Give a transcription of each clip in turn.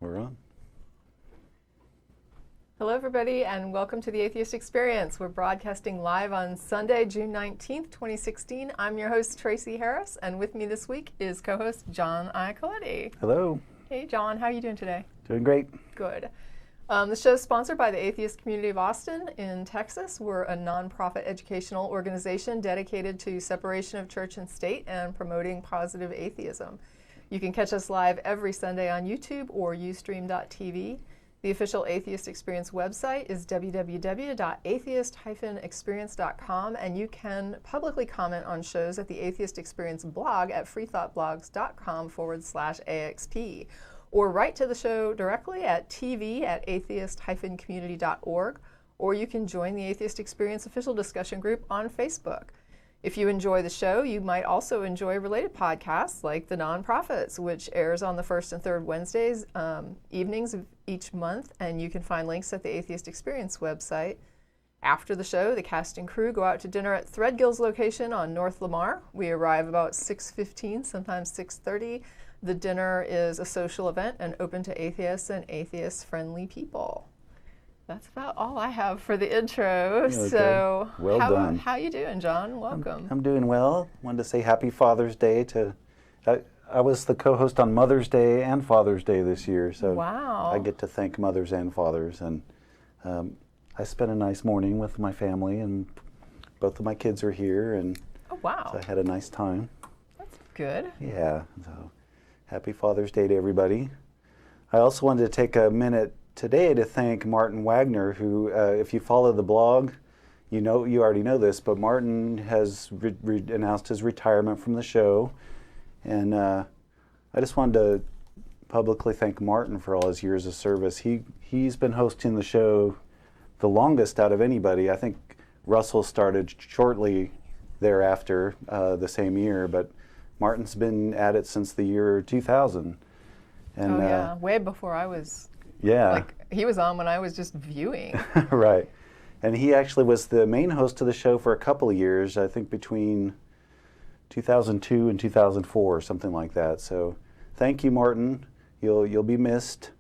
We're on. Hello, everybody, and welcome to the Atheist Experience. We're broadcasting live on Sunday, June 19th, 2016. I'm your host, Tracy Harris, and with me this week is co-host John Iacoletti. Hello. Hey, John, how are you doing today? Doing great. Good. The show is sponsored by the Atheist Community of Austin in Texas. We're a nonprofit educational organization dedicated to separation of church and state and promoting positive atheism. You can catch us live every Sunday on YouTube or Ustream.tv. The official Atheist Experience website is www.atheist-experience.com, and you can publicly comment on shows at the Atheist Experience blog at freethoughtblogs.com/AXP, or write to the show directly at tv@atheist-community.org, or you can join the Atheist Experience official discussion group on Facebook. If you enjoy the show, you might also enjoy related podcasts like The Nonprofits, which airs on the first and third Wednesdays evenings of each month, and you can find links at the Atheist Experience website. After the show, the cast and crew go out to dinner at Threadgill's location on North Lamar. We arrive about 6:15, sometimes 6:30. The dinner is a social event and open to atheists and atheist-friendly people. That's about all I have for the intro. Okay. So, Well done. How you doing, John? Welcome. I'm doing well. Wanted to say Happy Father's Day to. I was the co-host on Mother's Day and Father's Day this year, so Wow. I get to thank mothers and fathers. And I spent a nice morning with my family, and both of my kids are here, and Oh, wow. so I had a nice time. That's good. Yeah. So, Happy Father's Day to everybody. I also wanted to take a minute today to thank Martin Wagner, who, if you follow the blog, you already know this, but Martin has announced his retirement from the show, and I just wanted to publicly thank Martin for all his years of service. He's been hosting the show the longest out of anybody. I think Russell started shortly thereafter, the same year, but Martin's been at it since the year 2000. And, yeah, way before I was. Yeah. Like, he was on when I was just viewing. Right. And he actually was the main host of the show for a couple of years, I think between 2002 and 2004, something like that. So thank you, Martin. You'll be missed.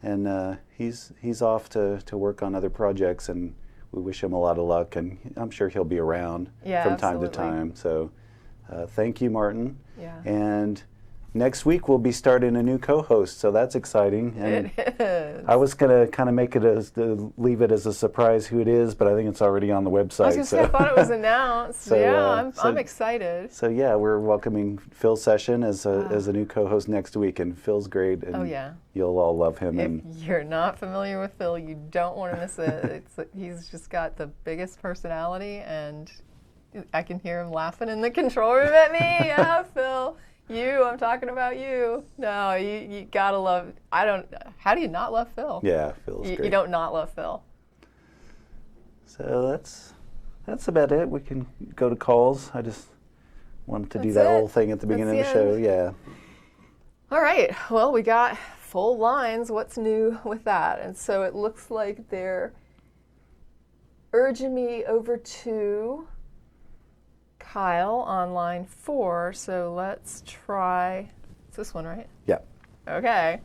And he's off to work on other projects, and we wish him a lot of luck, and I'm sure he'll be around from time to time. So thank you, Martin. Yeah. And next week we'll be starting a new co-host, so that's exciting. And It is. I was gonna kind of leave it as a surprise who it is, but I think it's already on the website. I was going to say, I thought it was announced. So, yeah, I'm excited. So yeah, we're welcoming Phil Session as a new co-host next week, and Phil's great, and Oh, yeah. you'll all love him. If And you're not familiar with Phil, you don't want to miss it. He's just got the biggest personality, and I can hear him laughing in the control room at me. Yeah, Phil. I'm talking about you. No, you gotta love. How do you not love Phil? yeah, Phil's great. You don't not love Phil. So that's about it. We can go to calls. I just wanted to do that That's it. whole thing at the beginning That's of the the show. Yeah. All right. Well, we got full lines. What's new with that? And so it looks like they're urging me over to Kyle on line 4. So let's try. It's this one, right? Yeah. Okay.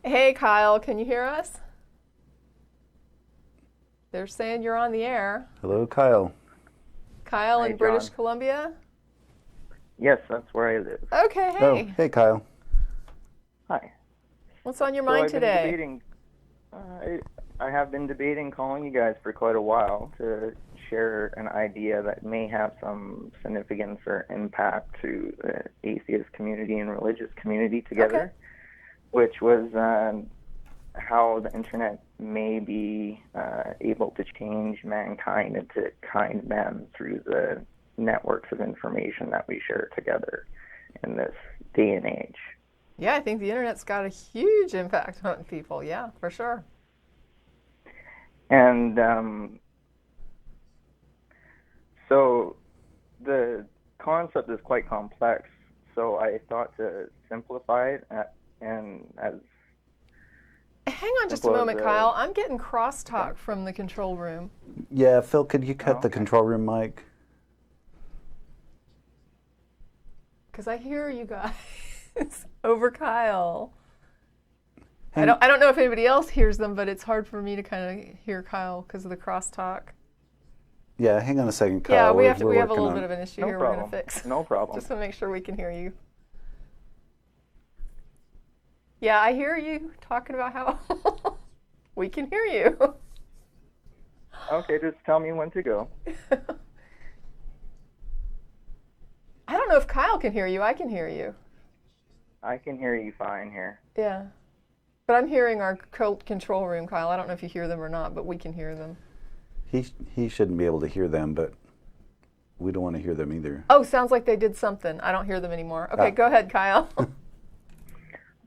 Hey, Kyle, can you hear us? They're saying you're on the air. Hello, Kyle. Kyle Hi, in British John. Columbia? Yes, that's where I live. Okay, hey. Oh, hey, Kyle. Hi. What's on your So mind I've been today? debating. I have been debating calling you guys for quite a while to share an idea that may have some significance or impact to the atheist community and religious community together, which was how the internet may be able to change mankind into kind men through the networks of information that we share together in this day and age. Yeah, I think the internet's got a huge impact on people. Yeah, for sure. And so the concept is quite complex, so I thought to simplify it and as Hang on just a simple as moment, Kyle. I'm getting crosstalk from the control room. Yeah, Phil, could you cut the Okay. control room mic? Because I hear you guys over Kyle. I don't know if anybody else hears them, but it's hard for me to kind of hear Kyle because of the crosstalk. Yeah, hang on a second, Kyle. Yeah, we We're have a working little on bit it. of an issue No here problem. we're going to fix. No problem. Just to make sure we can hear you. Yeah, I hear you talking about how we can hear you. Okay, just tell me when to go. I don't know if Kyle can hear you. I can hear you. I can hear you fine here. Yeah. But I'm hearing our control room, Kyle. I don't know if you hear them or not, but we can hear them. He shouldn't be able to hear them, but we don't want to hear them either. Oh, sounds like they did something. I don't hear them anymore. Okay, go ahead, Kyle.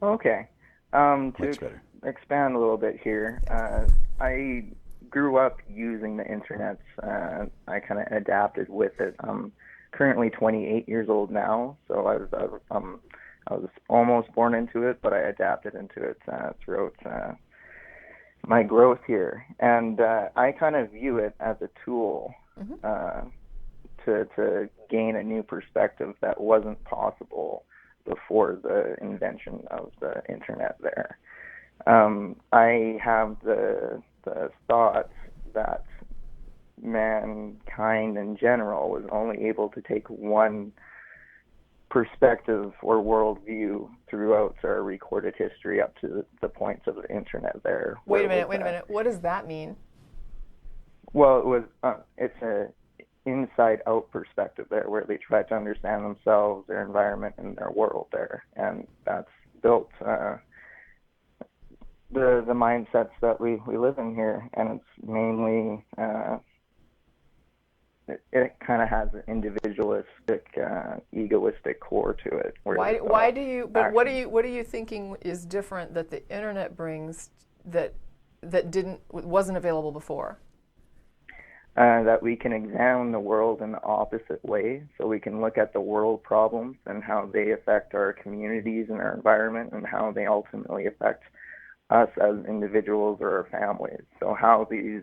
Okay. Much To better. expand a little bit here, I grew up using the internet. I kind of adapted with it. I'm currently 28 years old now, so I was almost born into it, but I adapted into it throughout my growth here. And I kind of view it as a tool to gain a new perspective that wasn't possible before the invention of the internet there. I have the thought that mankind in general was only able to take one perspective or worldview throughout our recorded history up to the points of the internet there. Wait a minute. What does that mean? Well, it's a inside-out perspective there, where they try to understand themselves, their environment, and their world there, and that's built the mindsets that we live in here, and it's mainly it kind of has an individualistic, egoistic core to it. Why do you? But what are you thinking is different that the internet brings that wasn't available before? That we can examine the world in the opposite way, so we can look at the world problems and how they affect our communities and our environment, and how they ultimately affect us as individuals or our families. So how these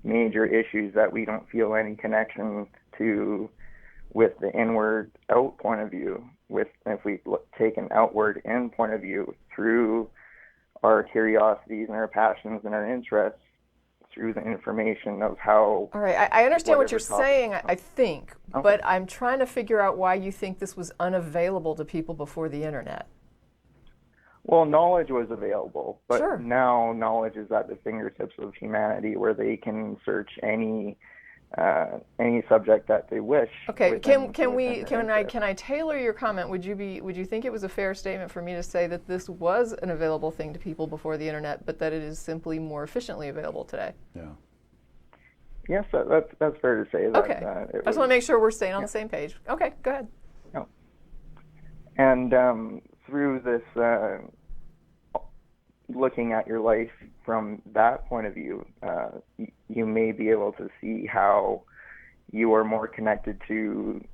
major issues that we don't feel any connection to with the inward out point of view, if we take an outward in point of view through our curiosities and our passions and our interests, through the information of how... All right, I understand what you're topic- saying, I think, Okay. but I'm trying to figure out why you think this was unavailable to people before the internet. Well, knowledge was available, but Sure. now knowledge is at the fingertips of humanity, where they can search any subject that they wish. Okay, within can their interest. I tailor your comment? Would you think it was a fair statement for me to say that this was an available thing to people before the internet, but that it is simply more efficiently available today? Yeah. Yes, that's fair to say. That, Okay, I just want to make sure we're staying on the same page. Okay, go ahead. And through this, looking at your life from that point of view, you may be able to see how you are more connected to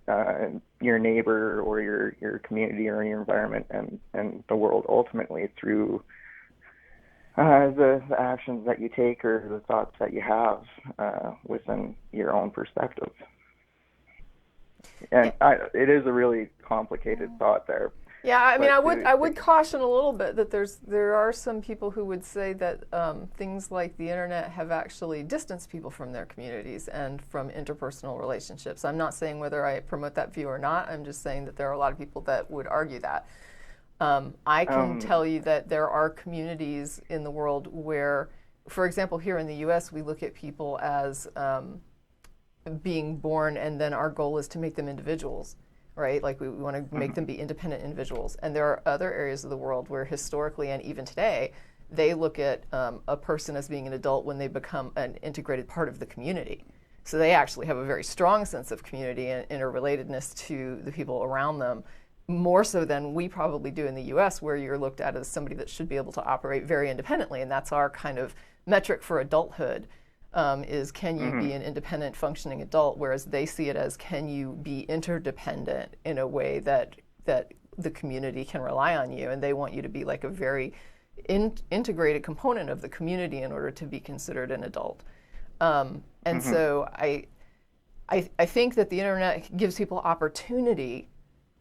your neighbor or your community or your environment and the world ultimately through the actions that you take or the thoughts that you have within your own perspective. And it is a really complicated thought there. Yeah, I mean, But I would caution a little bit that there are some people who would say that things like the internet have actually distanced people from their communities and from interpersonal relationships. I'm not saying whether I promote that view or not. I'm just saying that there are a lot of people that would argue that. I can tell you that there are communities in the world where, for example, here in the U.S., we look at people as being born, and then our goal is to make them individuals. Right? Like we want to make them be independent individuals. And there are other areas of the world where historically and even today, they look at a person as being an adult when they become an integrated part of the community. So they actually have a very strong sense of community and interrelatedness to the people around them, more so than we probably do in the US, where you're looked at as somebody that should be able to operate very independently. And that's our kind of metric for adulthood. Is can you be an independent functioning adult, whereas they see it as can you be interdependent in a way that the community can rely on you, and they want you to be like a very integrated component of the community in order to be considered an adult. So I think that the internet gives people opportunity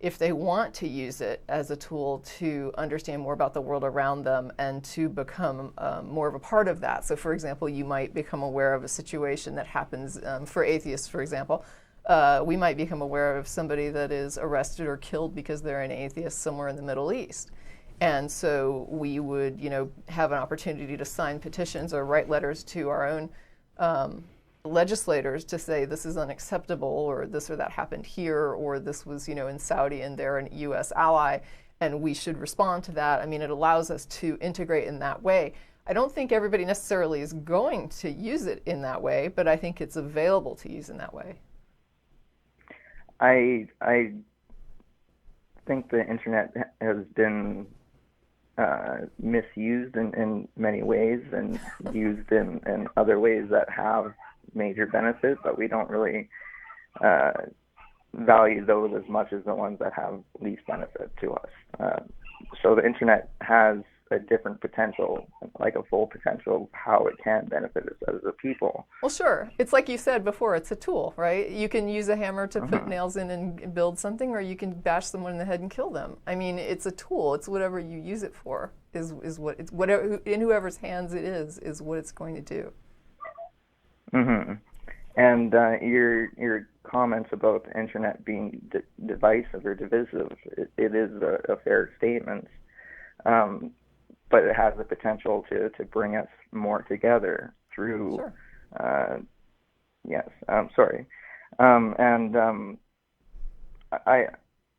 if they want to use it as a tool to understand more about the world around them and to become more of a part of that. So, for example, you might become aware of a situation that happens for atheists, for example. We might become aware of somebody that is arrested or killed because they're an atheist somewhere in the Middle East. And so we would, have an opportunity to sign petitions or write letters to our own legislators to say this is unacceptable, or this or that happened here, or this was, in Saudi and they're a U.S. ally, and we should respond to that. I mean, it allows us to integrate in that way. I don't think everybody necessarily is going to use it in that way, but I think it's available to use in that way. I think the internet has been misused in many ways and used in other ways that have major benefit, but we don't really value those as much as the ones that have least benefit to us. So the internet has a different potential, like a full potential of how it can benefit us as a people. Well, sure. It's like you said before, it's a tool, right? You can use a hammer to put nails in and build something, or you can bash someone in the head and kill them. I mean, it's a tool. It's whatever you use it for is what it's whatever in whoever's hands it is what it's going to do. Mm-hmm. And your comments about the internet being divisive or divisive, it is a fair statement. But it has the potential to bring us more together through, Sure.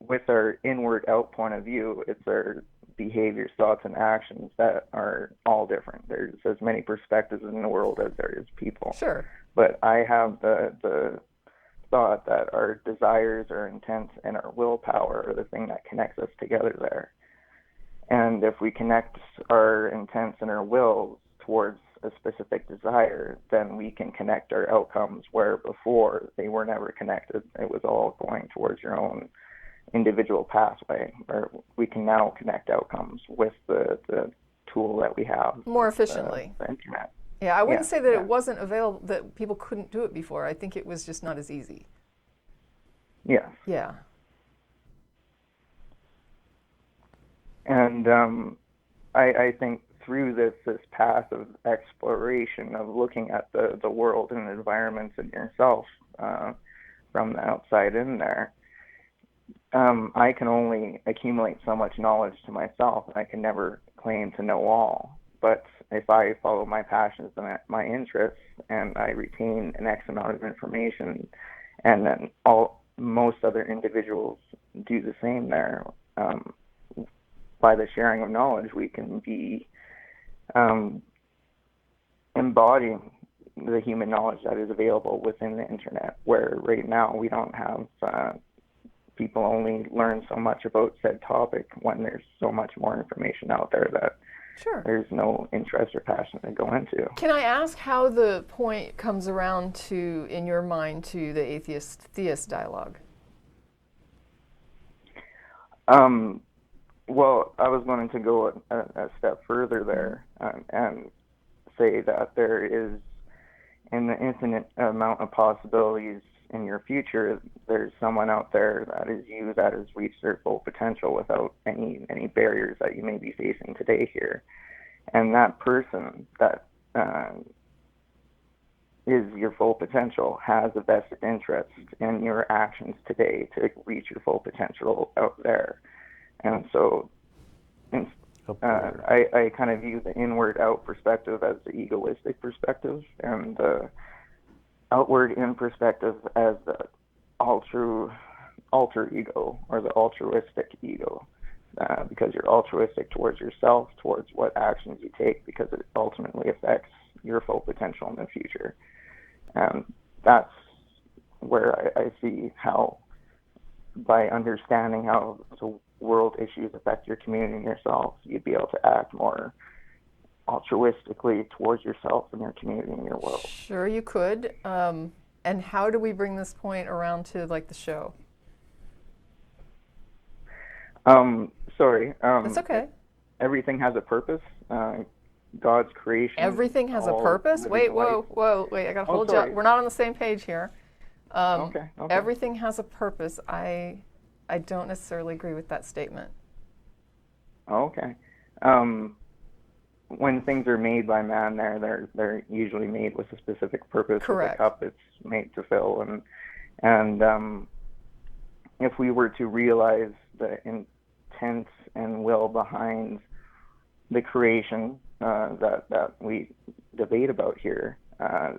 With our inward out point of view, it's our behaviors, thoughts, and actions that are all different. There's as many perspectives in the world as there is people. Sure. But I have the thought that our desires, our intents, and our willpower are the thing that connects us together there. And if we connect our intents and our wills towards a specific desire, then we can connect our outcomes, where before they were never connected. It was all going towards your own individual pathway. Or we can now connect outcomes with the tool that we have. More efficiently. The internet. Yeah, I wouldn't say that it wasn't available, that people couldn't do it before. I think it was just not as easy. Yes. Yeah. And I think through this path of exploration, of looking at the world and the environments and yourself from the outside in there, I can only accumulate so much knowledge to myself, and I can never claim to know all. But if I follow my passions and my interests, and I retain an X amount of information, and then most other individuals do the same there, by the sharing of knowledge, we can be embodying the human knowledge that is available within the internet, where right now we don't have people only learn so much about said topic when there's so much more information out there that Sure. there's no interest or passion to go into. Can I ask how the point comes around to, in your mind, to the atheist-theist dialogue? Well, I was going to go a step further there and say that there is an infinite amount of possibilities in your future. There's someone out there that is you that has reached their full potential without any barriers that you may be facing today here. And that person that is your full potential has a vested interest in your actions today to reach your full potential out there. And so I kind of view the inward out perspective as the egoistic perspective, and the outward in perspective as the alter ego, or the altruistic ego, because you're altruistic towards yourself, towards what actions you take, because it ultimately affects your full potential in the future. And that's where I see how, by understanding how the world issues affect your community and yourself, you'd be able to act more altruistically towards yourself and your community and your world. Sure, you could. And how do we bring this point around to like the show? Sorry. That's okay. Everything has a purpose. God's creation. Everything has a purpose? Wait, I gotta hold you up. We're not on the same page here. Okay. Everything has a purpose. I I don't necessarily agree with that statement. Okay. When things are made by man, they're usually made with a specific purpose. With Correct. the cup it's made to fill, and if we were to realize the intent and will behind the creation that we debate about here,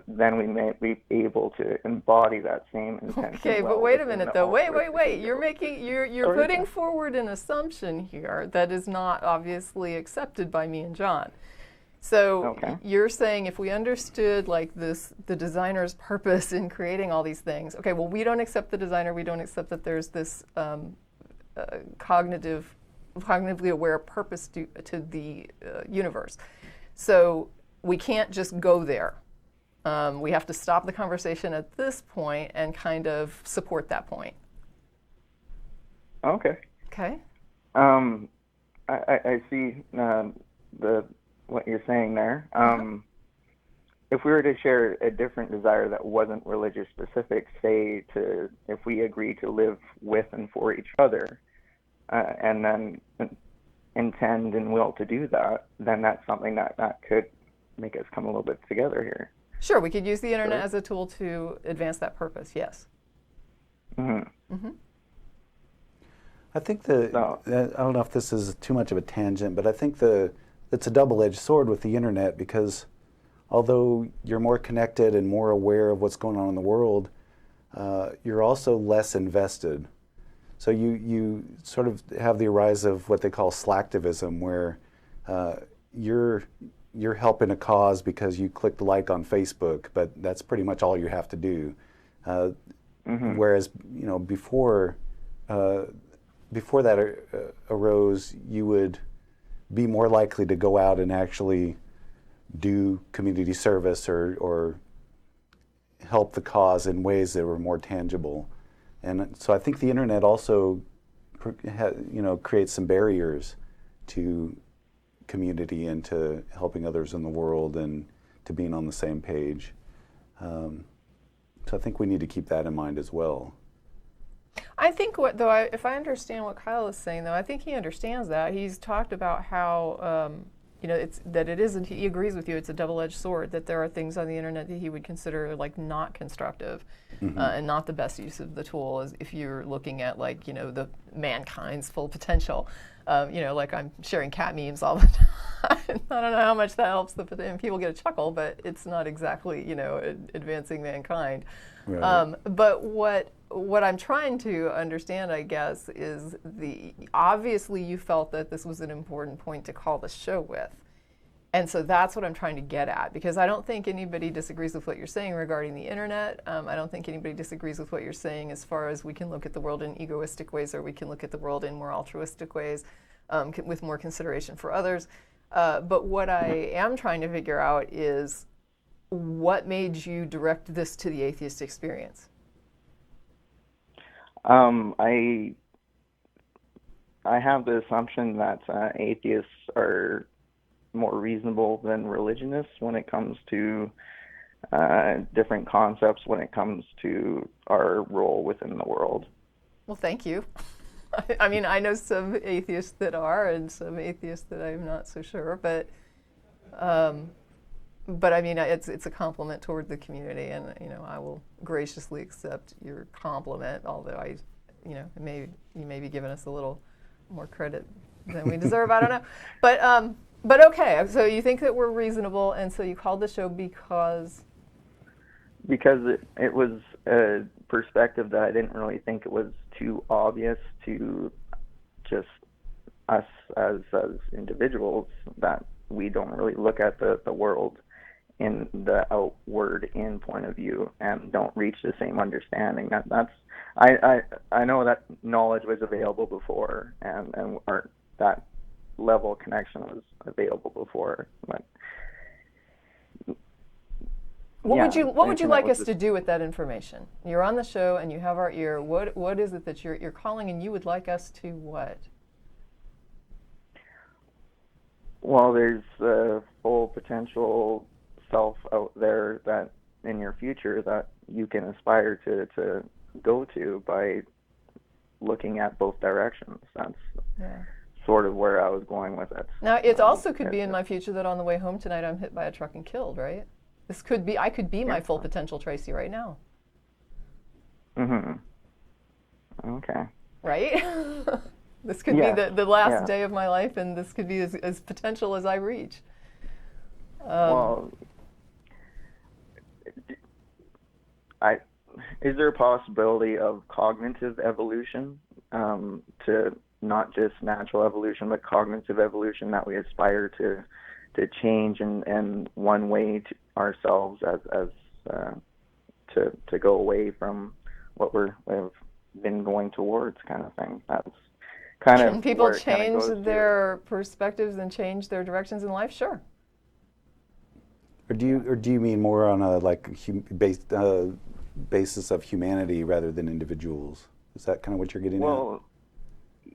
then we may be able to embody that same intent. Okay, and but will wait a within minute the though. Wait. altruistic You're Sorry. putting forward an assumption here that is not obviously accepted by me and John. So Okay. you're saying if we understood like this, the designer's purpose in creating all these things. Okay, well we don't accept the designer. We don't accept that there's this cognitively aware purpose to the universe. So we can't just go there. We have to stop the conversation at this point and kind of support that point. Okay. Okay. I see what you're saying there. If we were to share a different desire that wasn't religious specific, say if we agree to live with and for each other, and then intend and will to do that, then that's something that could make us come a little bit together here. Sure, we could use the internet Sure. as a tool to advance that purpose. Yes. I think No. I don't know if this is too much of a tangent, but I think it's a double-edged sword with the internet, because although you're more connected and more aware of what's going on in the world, you're also less invested. So you sort of have the rise of what they call slacktivism, where you're helping a cause because you clicked like on Facebook, but that's pretty much all you have to do. Whereas before that arose, you would be more likely to go out and actually do community service or help the cause in ways that were more tangible. And so I think the internet also creates some barriers to community and to helping others in the world and to being on the same page. So I think we need to keep that in mind as well. I think if I understand what Kyle is saying, though, I think he understands that. He's talked about how he agrees with you. It's a double-edged sword. That there are things on the internet that he would consider like not constructive, and not the best use of the tool. As if you're looking at the mankind's full potential. Like I'm sharing cat memes all the time. I don't know how much that helps and people get a chuckle, but it's not exactly advancing mankind. Right. But what I'm trying to understand, I guess, is obviously you felt that this was an important point to call the show with. And so that's what I'm trying to get at, because I don't think anybody disagrees with what you're saying regarding the internet. I don't think anybody disagrees with what you're saying as far as we can look at the world in egoistic ways, or we can look at the world in more altruistic ways, with more consideration for others. But what I am trying to figure out is what made you direct this to the atheist experience? I have the assumption that atheists are more reasonable than religionists when it comes to different concepts, when it comes to our role within the world. Well, thank you. I mean, I know some atheists that are, and some atheists that I'm not so sure, but I mean, it's a compliment toward the community, and I will graciously accept your compliment. Although you may be giving us a little more credit than we deserve. I don't know, but okay. So you think that we're reasonable, and so you called the show because it was a perspective that I didn't really think it was too obvious to just us as individuals, that we don't really look at the world in the outward in point of view and don't reach the same understanding. I know that knowledge was available before, and that level of connection was available before, but what would you like us to do with that information? You're on the show and you have our ear. What is it that you're calling, and you would like us to what? Well, there's a full potential self out there that in your future that you can aspire to go to by looking at both directions. That's Yeah. sort of where I was going with it. Now, it also could be in my future that on the way home tonight I'm hit by a truck and killed, right? This could be, I could be my full potential Tracy right now. Mhm. Okay. Right? This could be the last day of my life, and this could be as potential as I reach. Well, is there a possibility of cognitive evolution, to not just natural evolution, but cognitive evolution, that we aspire to change in one way to ourselves as to go away from what we've been going towards, kind of thing? That's kind of Can people where it kinda change goes to. their perspectives and change their directions in life? Sure. Or do you mean more on a basis of humanity rather than individuals? Is that kind of what you're getting at? Well,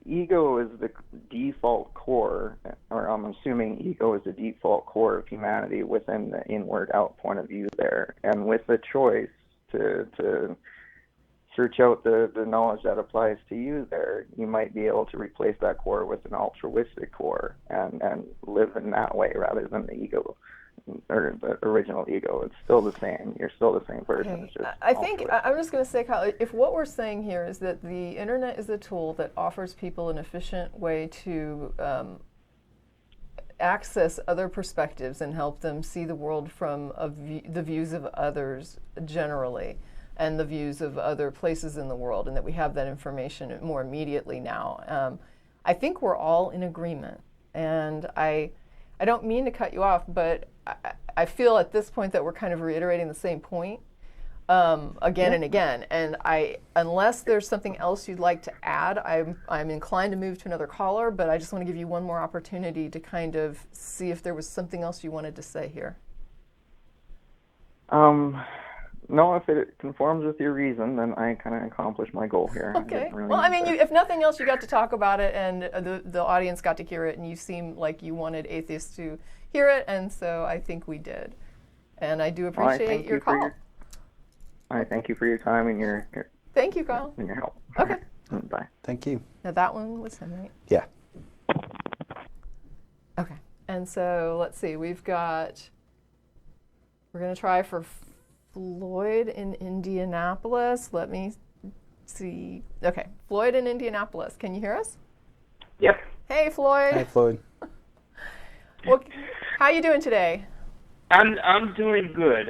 ego is the default core, or I'm assuming ego is the default core of humanity within the inward-out point of view there. And with the choice to search out the knowledge that applies to you there, you might be able to replace that core with an altruistic core and live in that way rather than the ego, or the original ego. It's still the same. You're still the same person. Okay. It's just I think altruistic. I'm just going to say, Kyle, if what we're saying here is that the internet is a tool that offers people an efficient way to access other perspectives and help them see the world from the views of others generally, and the views of other places in the world, and that we have that information more immediately now. I think we're all in agreement, and I don't mean to cut you off, but I feel at this point that we're kind of reiterating the same point again and again. And unless there's something else you'd like to add, I'm inclined to move to another caller, but I just want to give you one more opportunity to kind of see if there was something else you wanted to say here. No, if it conforms with your reason, then I kind of accomplished my goal here. Okay. Well, I mean, if nothing else, you got to talk about it, and the audience got to hear it, and you seem like you wanted atheists to hear it, and so I think we did. And I do appreciate your call. I thank you for your time and your Thank you, Kyle. and your help. Okay. Bye. Thank you. Now that one was him, right? Yeah. Okay. And so let's see. We're going to try for Floyd in Indianapolis. Let me see. Okay. Floyd in Indianapolis. Can you hear us? Yep. Hey, Floyd. Hi, Floyd. Well, how you doing today? I'm doing good.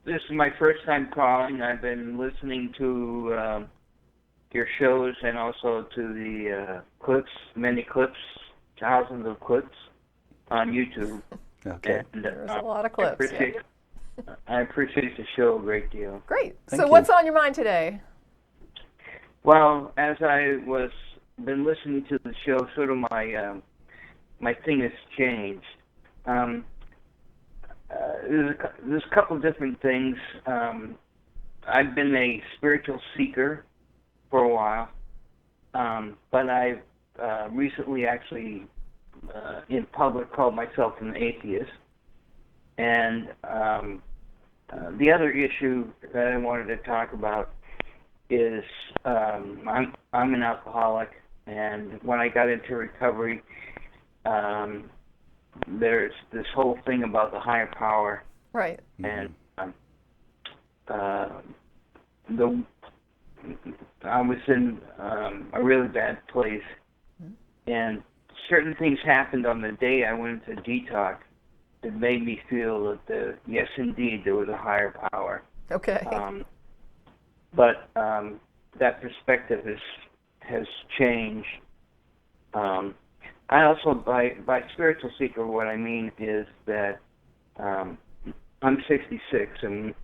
This is my first time calling. I've been listening to your shows and also to the clips, many clips, thousands of clips on YouTube. Okay. And, There's a lot of clips. I appreciate the show a great deal. Great. Thank So you. what's on your mind today? Well, as I been listening to the show, sort of my thing has changed. There's a couple different things. I've been a spiritual seeker for a while, but I've recently actually in public called myself an atheist. And the other issue that I wanted to talk about is I'm an alcoholic, and when I got into recovery, there's this whole thing about the higher power, Right. and I was in a really bad place, and certain things happened on the day I went into detox that made me feel that yes, indeed, there was a higher power. Okay. But that perspective has changed. I also, by spiritual seeker, what I mean is that I'm 66, and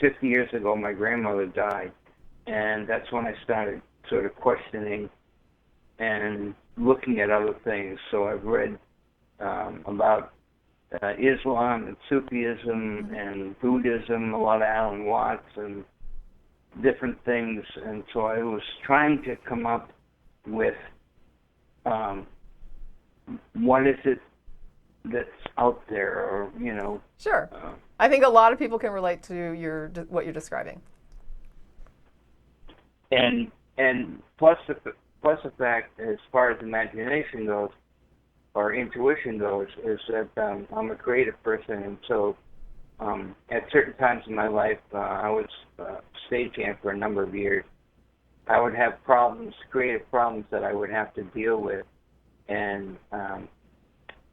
50 years ago my grandmother died, and that's when I started sort of questioning and looking at other things. So I've read about Islam and Sufism and Buddhism, a lot of Alan Watts and different things, and so I was trying to come up with what is it that's out there, or Sure. I think a lot of people can relate to what you're describing. and and plus the fact, as far as imagination goes, or intuition goes, is that I'm a creative person, and so at certain times in my life, I was stagehand for a number of years. I would have problems, creative problems that I would have to deal with, and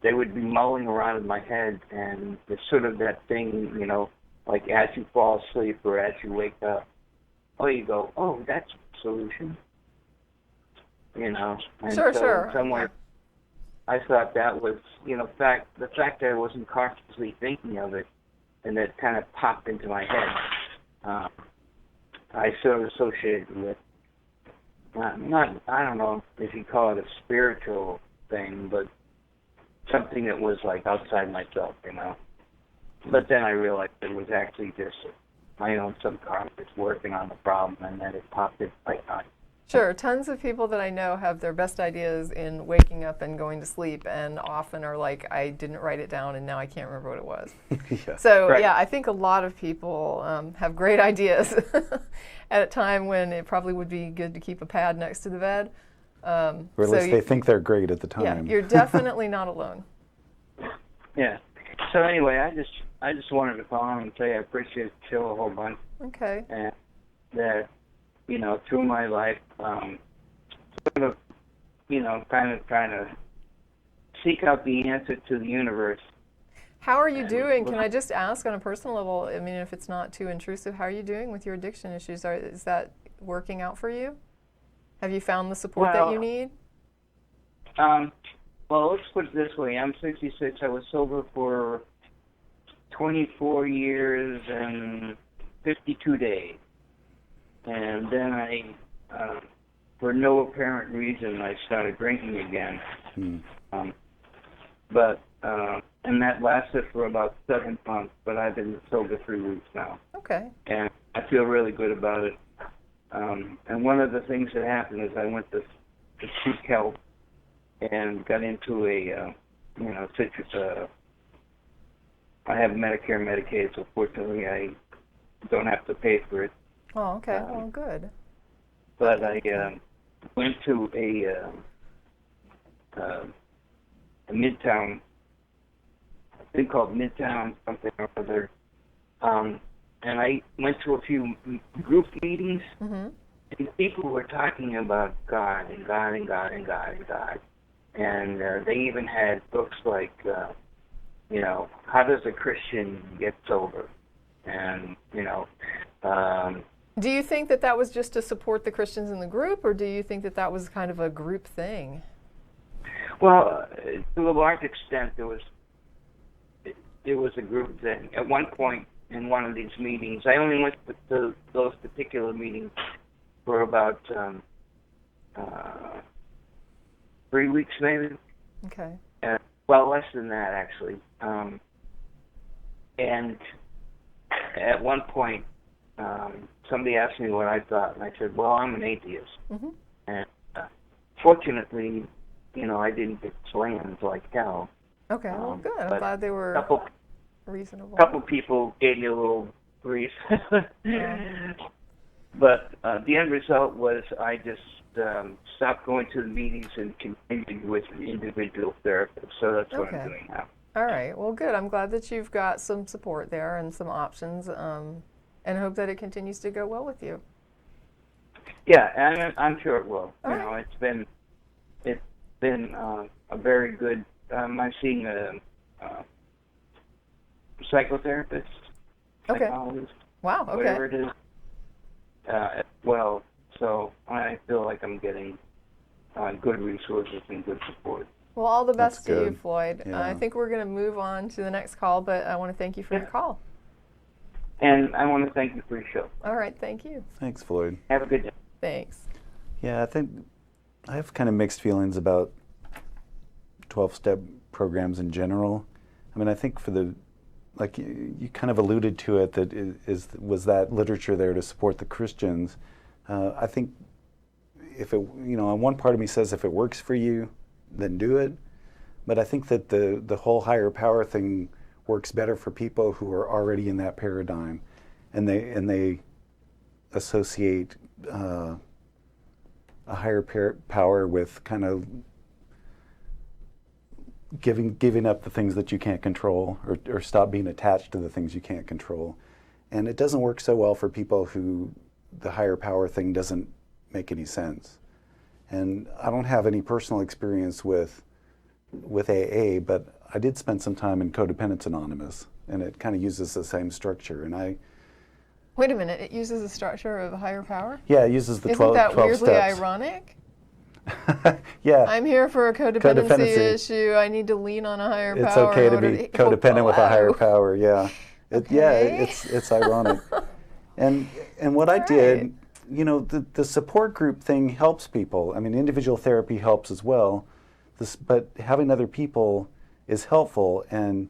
they would be mulling around in my head, and it's sort of that thing, like as you fall asleep or as you wake up, you go, oh, that's the solution, And Sure, so sure. in some way, I thought that was, the fact that I wasn't consciously thinking of it, and that kind of popped into my head. I sort of associated with I don't know if you call it a spiritual thing, but something that was like outside myself, But then I realized it was actually just my own subconscious working on the problem, and then it popped in right on. Sure, tons of people that I know have their best ideas in waking up and going to sleep, and often are like, I didn't write it down and now I can't remember what it was. Yeah. So, Right. yeah, I think a lot of people have great ideas at a time when it probably would be good to keep a pad next to the bed. Or at so least they think they're great at the Yeah, time. you're definitely not alone. Yeah. So anyway, I just wanted to call on and say I appreciate the show a whole bunch, Okay. and that through my life, sort of, kind of trying to seek out the answer to the universe. How are you doing? Can I just ask on a personal level, I mean, if it's not too intrusive, how are you doing with your addiction issues? Is that working out for you? Have you found the support that you need? Well, let's put it this way. I'm 66. I was sober for 24 years and 52 days. And then I, for no apparent reason, I started drinking again. And that lasted for about 7 months, but I've been sober 3 weeks now. Okay. And I feel really good about it. And one of the things that happened is I went to seek help and got into I have Medicare and Medicaid, so fortunately I don't have to pay for it. Oh, okay. Well, good. But I went to a Midtown, a thing called Midtown something or other, and I went to a few group meetings, Mm-hmm. and people were talking about God and God and God and God and God. And they even had books like, How Does a Christian Get Sober? And, Do you think that that was just to support the Christians in the group, or do you think that that was kind of a group thing? well, to a large extent, it was a group thing. At one point in one of these meetings, I only went to those particular meetings for about 3 weeks, maybe. Okay. Well, less than that, actually. And at one point, somebody asked me what I thought, and I said, well, I'm an atheist. Mm-hmm. And fortunately, I didn't get slammed like hell. Okay. Well, good. I'm but glad they were A reasonable. couple people gave me a little grief. Yeah. But the end result was I just stopped going to the meetings and continued with individual therapists. So that's what Okay. I'm doing now. All right. Well, good. I'm glad that you've got some support there and some options, and hope that it continues to go well with you. Yeah, and I'm sure it will. All right. It's been a very good. I'm seeing a psychotherapist, Okay. psychologist, Wow. Okay. whatever it is. Well, so I feel like I'm getting good resources and good support. Well, all the That's best to you, good. Floyd. Yeah. I think we're going to move on to the next call, but I want to thank you for your call. And I want to thank you for your show. All right. Thank you. Thanks, Floyd. Have a good day. Thanks. Yeah, I think I have kind of mixed feelings about 12-step programs in general. I mean, I think for like you kind of alluded to it, that was that literature there to support the Christians. I think if it, on one part of me says if it works for you, then do it. But I think that the whole higher power thing works better for people who are already in that paradigm, and they associate a higher power with kind of giving up the things that you can't control, or stop being attached to the things you can't control. And it doesn't work so well for people who the higher power thing doesn't make any sense. And I don't have any personal experience with AA, but I did spend some time in Codependence Anonymous, and it kind of uses the same structure. And Wait a minute, it uses the structure of a higher power? yeah, it uses the Isn't 12 that weirdly steps. ironic? Yeah. I'm here for a codependency issue. I need to lean on a higher It's power. okay in to order be codependent with a higher power. Yeah, yeah, Okay. it's ironic. And what I did, you know, the support group thing helps people. I mean, individual therapy helps as well, but having other people is helpful. And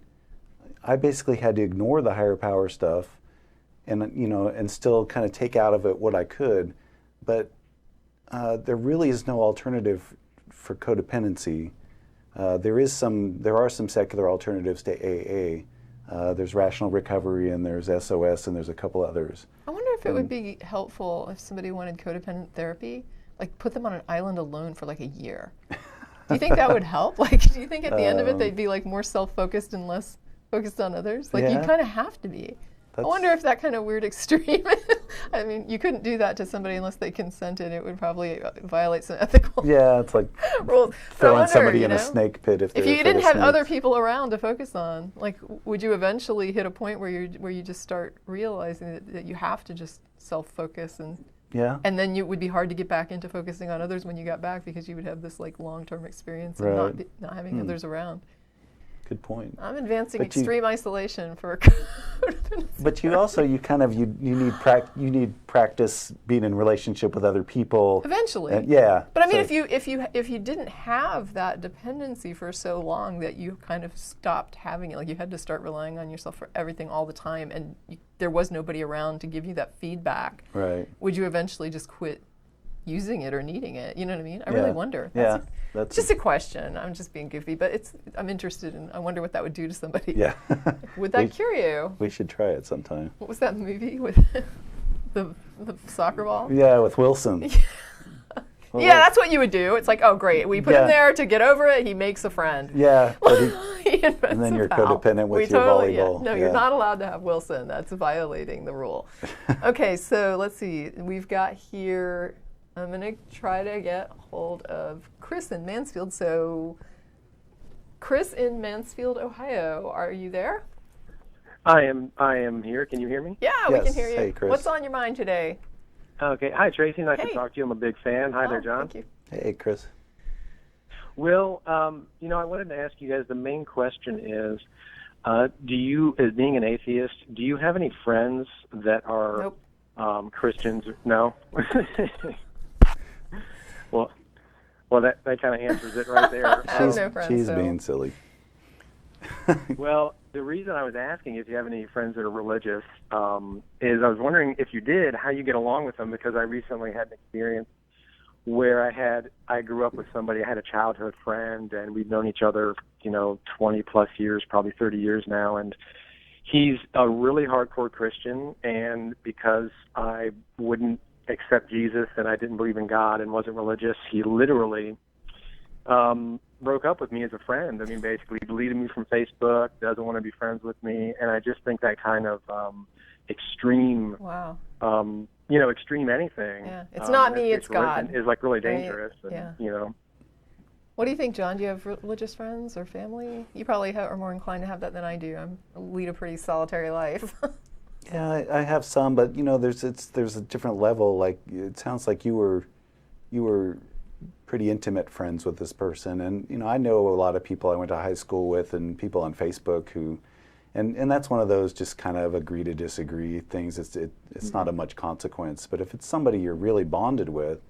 I basically had to ignore the higher power stuff, and you know, and still kind of take out of it what I could. But there really is no alternative for codependency. There are some secular alternatives to AA. There's Rational Recovery, and there's SOS, and there's a couple others. I wonder if it would be helpful if somebody wanted codependent therapy, like put them on an island alone for like a year. Do you think that would help? Like, do you think at the end of it they'd be like more self-focused and less focused on others? Like, you Yeah. kind of have to be. I wonder if that kind of weird extreme. I mean, you couldn't do that to somebody unless they consented. It would probably violate some ethical Yeah, it's like rules. But I throwing wonder, somebody you in a know, snake pit if If they're you afraid didn't of have other snakes. people around to focus on, like, would you eventually hit a point where you just start realizing that you have to just self-focus Yeah. and then it would be hard to get back into focusing on others when you got back because you would have this like long-term experience of Right. not having others around. Good point. I'm advancing But you- extreme isolation for codependency. But you also you need practice being in relationship with other people. Eventually. Yeah. But I mean, so- if you didn't have that dependency for so long that you kind of stopped having it, like you had to start relying on yourself for everything all the time, and there was nobody around to give you that feedback, Right. would you eventually just quit using it or needing it? You know what I mean? I really wonder. Yeah. It's just a question. I'm just being goofy, but I'm interested in. I wonder what that would do to somebody. Yeah. Would that cure you? We should try it sometime. What was that movie with the soccer ball? Yeah, with Wilson. Well, Yeah, that's what you would do. It's like, oh, great. We put him Yeah. there to get over it. He makes a friend. Yeah. But He invents and then a you're pal. codependent with We your totally, volleyball. No, Yeah. you're not allowed to have Wilson. That's violating the rule. Okay, so let's see. We've got here, I'm going to try to get hold of Chris in Mansfield. So, Chris in Mansfield, Ohio, are you there? I am here. Can you hear me? Yeah, we can Yes. hear you. Hey, Chris. What's on your mind today? Okay. Hi, Tracy. Nice Hey. to talk to you. I'm a big fan. Hi there, Oh, John. Thank you. Hey, Chris. Will, I wanted to ask you guys, the main question is, do you, as being an atheist, do you have any friends that are Nope. Christians? No? well, that kind of answers it right there. I have no friends, She's so- being silly. Well, the reason I was asking if you have any friends that are religious is I was wondering if you did, how you get along with them, because I recently had an experience where I grew up with somebody, I had a childhood friend, and we've known each other, 20 plus years, probably 30 years now, and he's a really hardcore Christian, and because I wouldn't accept Jesus and I didn't believe in God and wasn't religious, he literally broke up with me as a friend. I mean, basically deleted me from Facebook, doesn't want to be friends with me, and I just think that kind of extreme, Wow. extreme anything. Yeah. It's not me, it's religion God. is like really Right? dangerous. And, Yeah. What do you think, John? Do you have religious friends or family? You probably are more inclined to have that than I do. I lead a pretty solitary life. Yeah, I have some, but there's a different level. Like it sounds like you were pretty intimate friends with this person, and I know a lot of people I went to high school with, and people on Facebook who, and that's one of those just kind of agree to disagree things. It's not of much consequence. But if it's somebody you're really bonded with,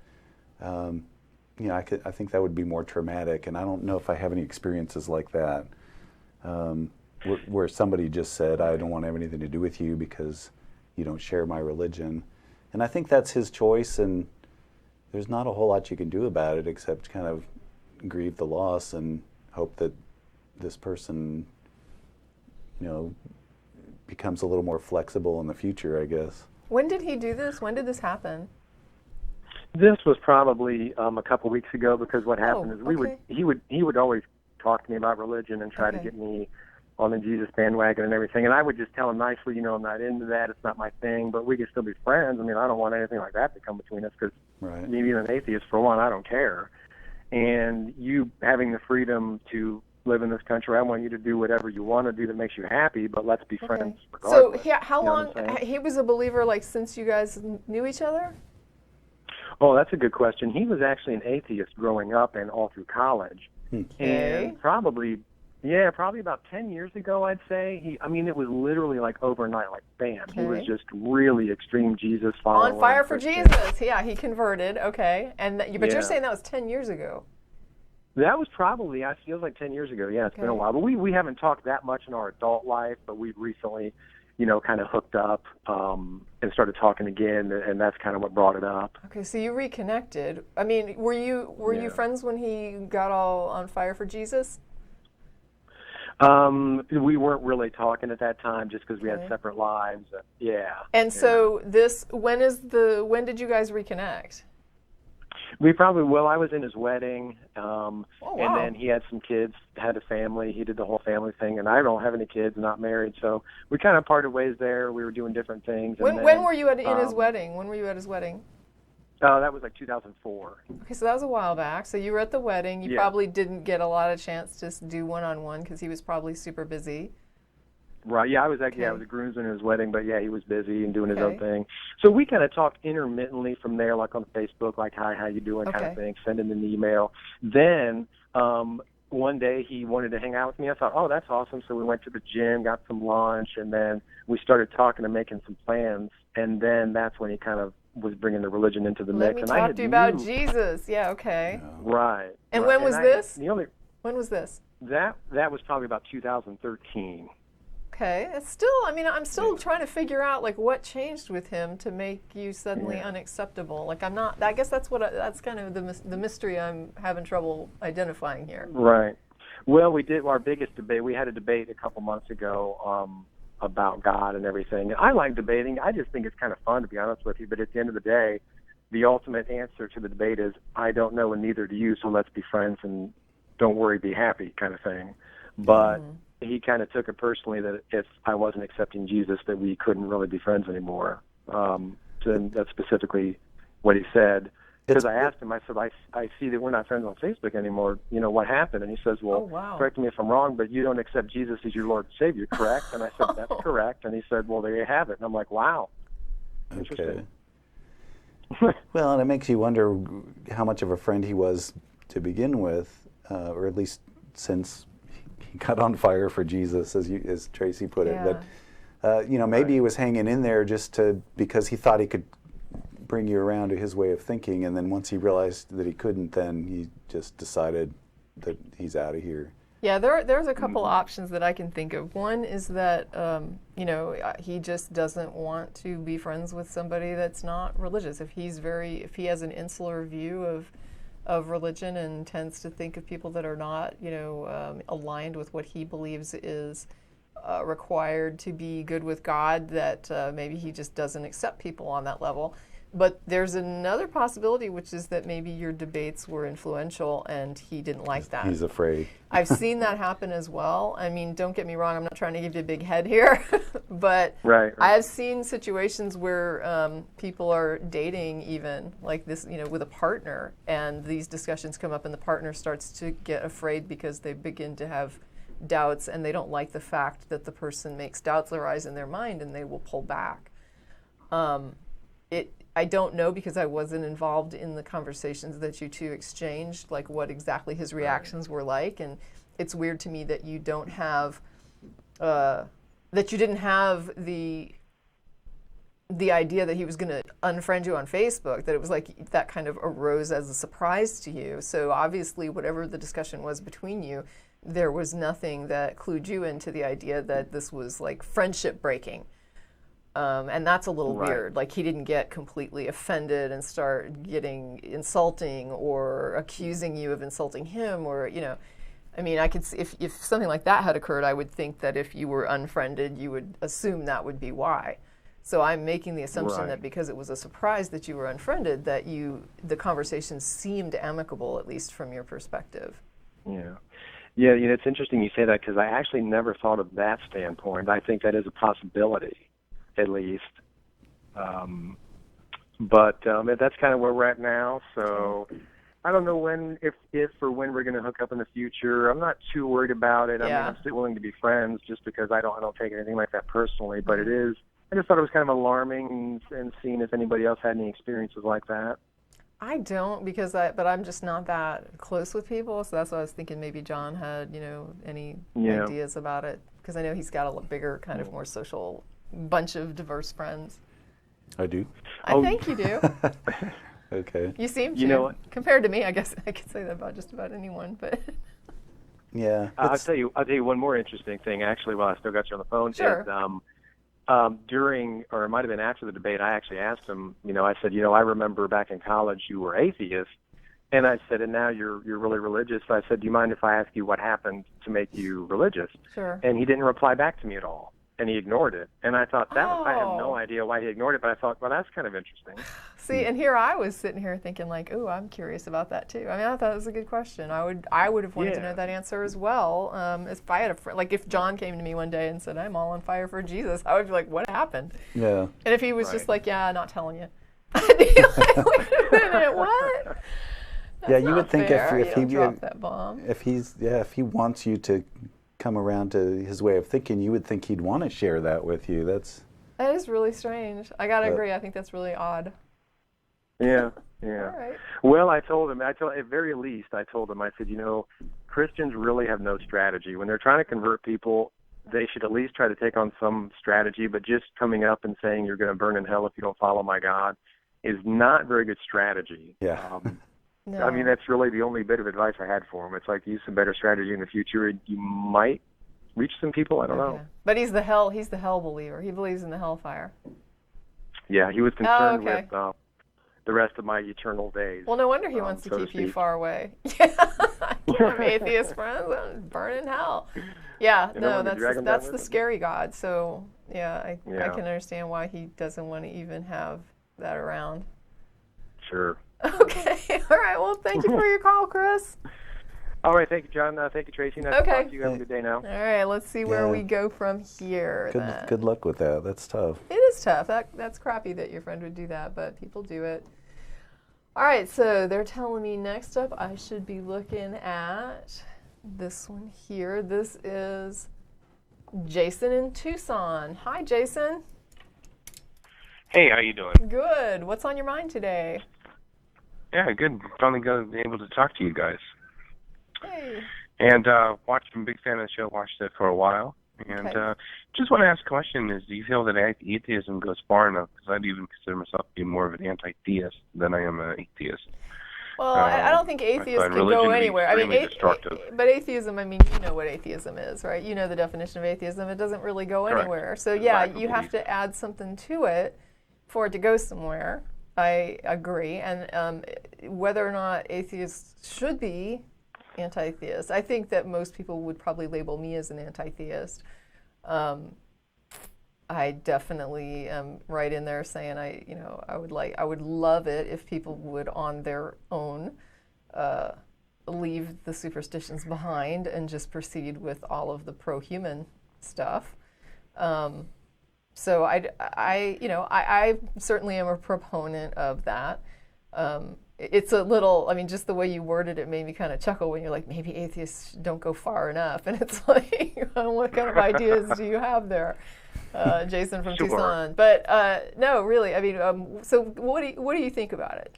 I think that would be more traumatic, and I don't know if I have any experiences like that. Where somebody just said, I don't want to have anything to do with you because you don't share my religion. And I think that's his choice, and there's not a whole lot you can do about it except kind of grieve the loss and hope that this person, becomes a little more flexible in the future, I guess. When did he do this? When did this happen? This was probably a couple weeks ago, because what happened is okay. he would always talk to me about religion and try to get me on the Jesus bandwagon and everything, and I would just tell him nicely, I'm not into that, it's not my thing, but we can still be friends. I mean, I don't want anything like that to come between us, because me being an atheist, for one, I don't care. And you having the freedom to live in this country, I want you to do whatever you want to do that makes you happy, but let's be friends regardless. So how long, he was a believer like since you guys knew each other? Oh, that's a good question. He was actually an atheist growing up and all through college. Okay. And probably about 10 years ago, I'd say. It was literally like overnight, like bam. Okay. He was just really extreme Jesus follower. On fire for Jesus. Yeah, he converted. Okay. But you're saying that was 10 years ago. That was probably, it feels like 10 years ago. Yeah, it's been a while. But we haven't talked that much in our adult life, but we've recently, kind of hooked up and started talking again, and that's kind of what brought it up. Okay, so you reconnected. I mean, were you friends when he got all on fire for Jesus? We weren't really talking at that time, just because we had separate lives. And so when did you guys reconnect? We probably, I was in his wedding, and then he had some kids, had a family. He did the whole family thing, and I don't have any kids, not married, so we kind of parted ways there. We were doing different things. When were you in his wedding? When were you at his wedding? That was like 2004. Okay, so that was a while back. So you were at the wedding. You probably didn't get a lot of chance to do one-on-one because he was probably super busy. Right, I was actually I was a groomsman in his wedding, but he was busy and doing his own thing. So we kind of talked intermittently from there, like on Facebook, like, hi, how you doing, kind of thing, sending an email. Then one day he wanted to hang out with me. I thought, oh, that's awesome. So we went to the gym, got some lunch, and then we started talking and making some plans. And then that's when he kind of was bringing the religion into the mix. Let me talk to you about Jesus. Yeah, okay. Right. And when was this? When was this? That was probably about 2013. Okay, it's still, I'm still trying to figure out, like, what changed with him to make you suddenly unacceptable. Like, I guess that's that's kind of the mystery I'm having trouble identifying here. Right. Well, we did our biggest debate. We had a debate a couple months ago about God and everything. And I like debating. I just think it's kind of fun, to be honest with you. But at the end of the day, the ultimate answer to the debate is, I don't know and neither do you, so let's be friends and don't worry, be happy, kind of thing. But he kind of took it personally that if I wasn't accepting Jesus, that we couldn't really be friends anymore. So that's specifically what he said. Because I asked him, I said, I see that we're not friends on Facebook anymore. What happened? And he says, well, correct me if I'm wrong, but you don't accept Jesus as your Lord and Savior, correct? And I said, that's correct. And he said, well, there you have it. And I'm like, wow. Interesting. Well, and it makes you wonder how much of a friend he was to begin with, or at least since he got on fire for Jesus, as Tracy put it. But maybe he was hanging in there just because he thought he could bring you around to his way of thinking, and then once he realized that he couldn't, then he just decided that he's out of here. Yeah, there's a couple options that I can think of. One is that he just doesn't want to be friends with somebody that's not religious. If he has an insular view of religion and tends to think of people that are not, aligned with what he believes is required to be good with God, that maybe he just doesn't accept people on that level. But there's another possibility, which is that maybe your debates were influential and he didn't like that. He's afraid. I've seen that happen as well. Don't get me wrong, I'm not trying to give you a big head here, but right. I have seen situations where people are dating even like this, with a partner, and these discussions come up and the partner starts to get afraid because they begin to have doubts and they don't like the fact that the person makes doubts arise in their mind and they will pull back. I don't know, because I wasn't involved in the conversations that you two exchanged, like what exactly his reactions were like, and it's weird to me that you don't have, that you didn't have the idea that he was going to unfriend you on Facebook, that it was like that kind of arose as a surprise to you. So obviously, whatever the discussion was between you, there was nothing that clued you into the idea that this was like friendship breaking. And that's a little weird. Like, he didn't get completely offended and start getting insulting or accusing you of insulting him, or, I could see if something like that had occurred, I would think that if you were unfriended, you would assume that would be why. So I'm making the assumption Right. that because it was a surprise that you were unfriended, that the conversation seemed amicable, at least from your perspective. Yeah. Yeah, it's interesting you say that because I actually never thought of that standpoint. I think that is a possibility, at least. But that's kind of where we're at now. So I don't know if or when we're going to hook up in the future. I'm not too worried about it. I mean, I'm still willing to be friends just because I don't take anything like that personally. But it is. I just thought it was kind of alarming and seeing if anybody else had any experiences like that. I don't but I'm just not that close with people, so that's why I was thinking maybe John had, any ideas about it, because I know he's got a bigger, kind of more social bunch of diverse friends. I do. I think you do. Okay. You seem to. You know what? Compared to me, I guess I could say that about just about anyone, but. Yeah. I'll tell you one more interesting thing, actually, while I still got you on the phone. Sure. Is, during, or it might have been after the debate, I actually asked him, I said, I remember back in college you were atheist. And I said, and now you're really religious. So I said, do you mind if I ask you what happened to make you religious? Sure. And he didn't reply back to me at all. And he ignored it. And I thought, I have no idea why he ignored it, but I thought, well, that's kind of interesting. See, and here I was sitting here thinking like, ooh, I'm curious about that too. I mean, I thought it was a good question. I would have wanted to know that answer as well. If I had a friend, like if John came to me one day and said, I'm all on fire for Jesus, I would be like, what happened? Yeah. And if he was just like, yeah, not telling you. I'd be like, wait a minute, what? Yeah, you would think fair. if he dropped that bomb. if he wants you to come around to his way of thinking, you would think he'd want to share that with you. That is really strange. I gotta agree. I think that's really odd. Yeah. All right. Well, at very least, I told him, I said, Christians really have no strategy. When they're trying to convert people, they should at least try to take on some strategy, but just coming up and saying you're going to burn in hell if you don't follow my God is not very good strategy. Yeah. No. I mean, that's really the only bit of advice I had for him. It's like, use some better strategy in the future. You might reach some people. I don't know. But he's the hell believer. He believes in the hellfire. Yeah, he was concerned okay. with the rest of my eternal days. Well, no wonder he wants to keep you far away. Yeah, atheist friends, burn in hell. Yeah, no, that's the scary God. So I can understand why he doesn't want to even have that around. Sure. Okay. All right. Well, thank you for your call, Chris. All right. Thank you, John. Thank you, Tracy. Nice to talk to you. Have a good day now. All right. Let's see where we go from here. Good luck with that. That's tough. It is tough. That's crappy that your friend would do that, but people do it. All right. So they're telling me next up I should be looking at this one here. This is Jason in Tucson. Hi, Jason. Hey, how you doing? Good. What's on your mind today? Yeah, good. Finally able to talk to you guys. Hey. And I'm a big fan of the show. Watched it for a while, and just want to ask a question: do you feel that atheism goes far enough? Because I'd even consider myself to be more of an anti-theist than I am an atheist. Well, I don't think atheists can go anywhere. I mean, but atheism. I mean, you know what atheism is, right? You know the definition of atheism. It doesn't really go anywhere. So yeah, you have to add something to it for it to go somewhere. I agree. And whether or not atheists should be anti-theist, I think that most people would probably label me as an anti-theist. I definitely am right in there saying I would love it if people would on their own leave the superstitions behind and just proceed with all of the pro-human stuff. So I certainly am a proponent of that. It's a little, I mean, just the way you worded it made me kind of chuckle when you're like, maybe atheists don't go far enough. And it's like, what kind of ideas do you have there, Jason from Tucson? But no, really, I mean, so what do you think about it?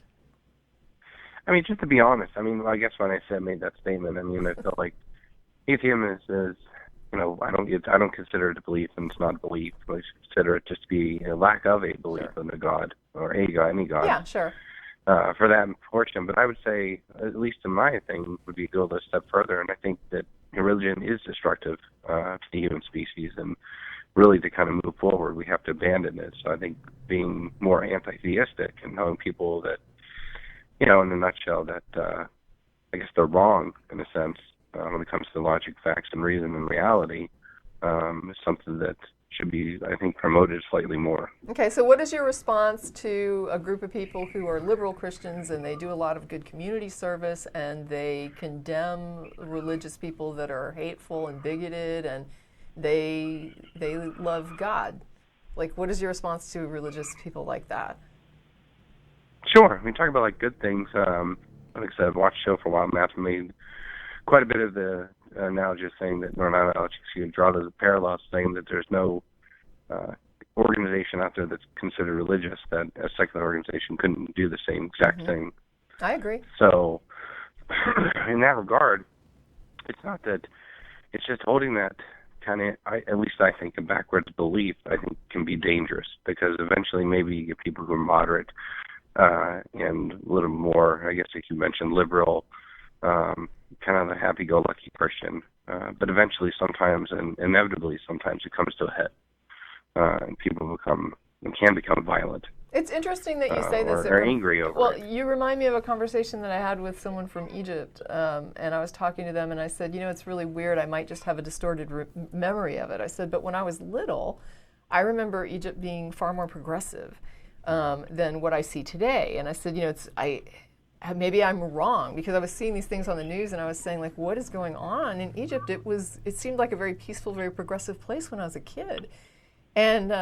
I mean, just to be honest, I mean, I guess when I made that statement, I mean, I felt like atheism is I don't consider it a belief, and it's not a belief. I consider it just to be a lack of a belief in a God or any God. Yeah, sure. For that portion, but I would say, at least in my thing, would be go a step further, and I think that religion is destructive to the human species, and really to kind of move forward, we have to abandon it. So I think being more anti-theistic and telling people that, in a nutshell, that I guess they're wrong in a sense when it comes to logic, facts, and reason and reality, is something that should be, I think, promoted slightly more. Okay, so what is your response to a group of people who are liberal Christians and they do a lot of good community service and they condemn religious people that are hateful and bigoted and they love God? Like, what is your response to religious people like that? Sure. We talk about like good things. Like I said, I've watched the show for a while. Matthew made quite a bit of the analogy of saying that, or not analogy, draw the parallel saying that there's no organization out there that's considered religious that a secular organization couldn't do the same exact thing. I agree. So in that regard, it's not that, it's just holding that kind of, at least I think, a backwards belief, I think can be dangerous, because eventually maybe you get people who are moderate and a little more, I guess, like you mentioned, liberal, kind of a happy-go-lucky Christian. But eventually, sometimes, and inevitably, sometimes it comes to a head, and people can become violent. It's interesting that you say this. Or angry over it. Well, you remind me of a conversation that I had with someone from Egypt, and I was talking to them, and I said, it's really weird. I might just have a distorted memory of it. I said, but when I was little, I remember Egypt being far more progressive than what I see today. And I said, maybe I'm wrong, because I was seeing these things on the news and I was saying, like, what is going on in Egypt? It seemed like a very peaceful, very progressive place when I was a kid. And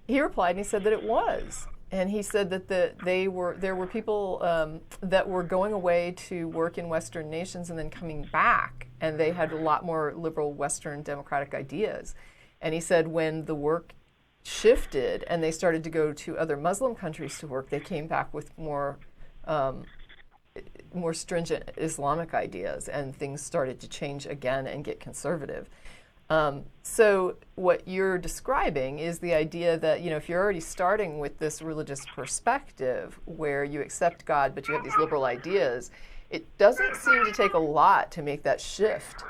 he replied and he said that it was. And he said that there were people that were going away to work in Western nations and then coming back, and they had a lot more liberal Western democratic ideas. And he said when the work shifted and they started to go to other Muslim countries to work, they came back with more stringent Islamic ideas, and things started to change again and get conservative. So what you're describing is the idea that, if you're already starting with this religious perspective where you accept God but you have these liberal ideas, it doesn't seem to take a lot to make that shift,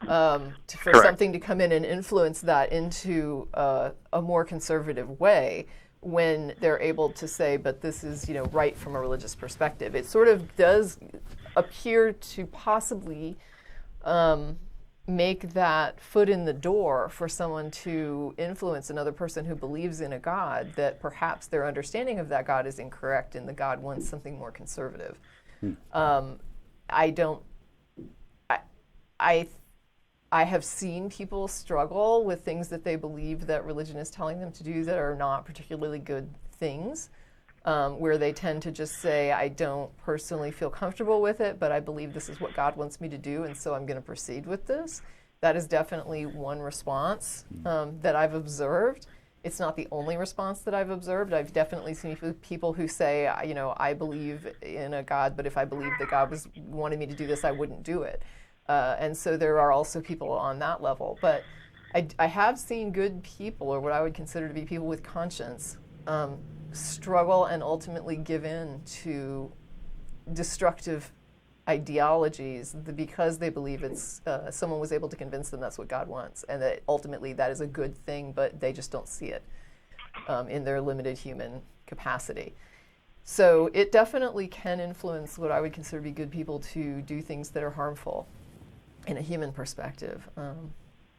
for something to come in and influence that into a more conservative way, when they're able to say, but this is, right from a religious perspective. It sort of does appear to possibly make that foot in the door for someone to influence another person who believes in a God, that perhaps their understanding of that God is incorrect and the God wants something more conservative. I have seen people struggle with things that they believe that religion is telling them to do that are not particularly good things, where they tend to just say, I don't personally feel comfortable with it, but I believe this is what God wants me to do, and so I'm going to proceed with this. That is definitely one response that I've observed. It's not the only response that I've observed. I've definitely seen people who say, I believe in a God, but if I believed that God wanted me to do this, I wouldn't do it. And so there are also people on that level. But I have seen good people, or what I would consider to be people with conscience, struggle and ultimately give in to destructive ideologies because they believe it's someone was able to convince them that's what God wants, and that ultimately that is a good thing, but they just don't see it in their limited human capacity. So it definitely can influence what I would consider to be good people to do things that are harmful in a human perspective.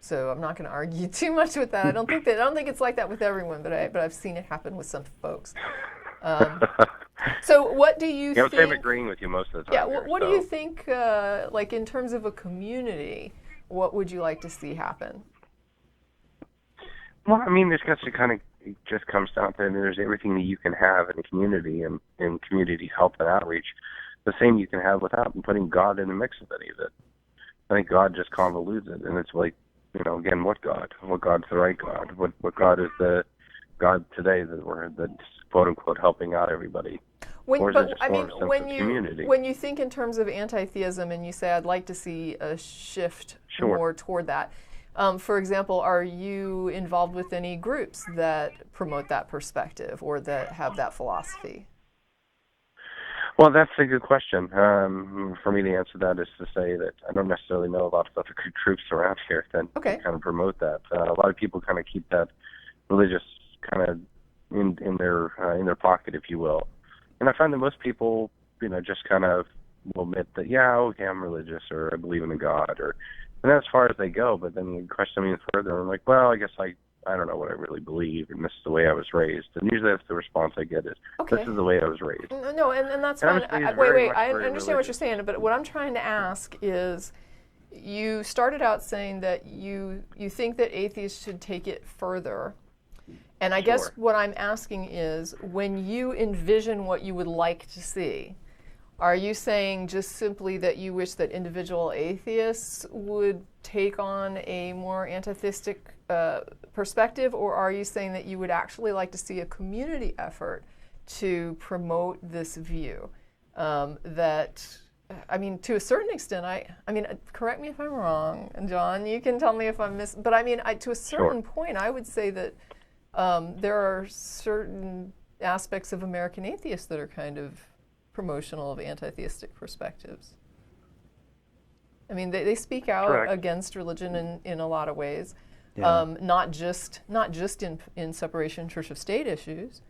So I'm not going to argue too much with that. I don't think it's like that with everyone, but I've seen it happen with some folks. So what do you think? I'm agreeing with you most of the time. Yeah. What do you think? Like in terms of a community, what would you like to see happen? Well, this it just comes down to, there's everything that you can have in a community and in community help and outreach, the same you can have without putting God in the mix of any of it. I think God just convolutes it, and it's like, again, what God? What God's the right God? What God is the God today that's quote unquote helping out everybody? When you think in terms of anti-theism and you say, I'd like to see a shift more toward that, for example, are you involved with any groups that promote that perspective or that have that philosophy? Well, that's a good question. For me to answer that is to say that I don't necessarily know a lot of other groups around here that kind of promote that. A lot of people kind of keep that religious kind of in their pocket, if you will. And I find that most people, just kind of will admit that, yeah, okay, I'm religious, or I believe in a God, and that's as far as they go. But then you question them even further, and I'm like, well, I guess I don't know what I really believe, and this is the way I was raised. And usually that's the response I get is, Okay. this is the way I was raised. No, and that's And I fine. was raised Wait, very wait. much I very understand what you're religious. saying, but what I'm trying to ask is, you started out saying that you think that atheists should take it further. And I guess Sure. what I'm asking is, when you envision what you would like to see, are you saying just simply that you wish that individual atheists would take on a more antitheistic perspective, or are you saying that you would actually like to see a community effort to promote this view? I mean, to a certain extent, I mean, correct me if I'm wrong, and John, you can tell me if I'm but I mean, to a certain point, I would say that there are certain aspects of American atheists that are kind of promotional of anti-theistic perspectives. I mean, they speak out Correct. against religion in a lot of ways, Yeah. not just in separation church of state issues.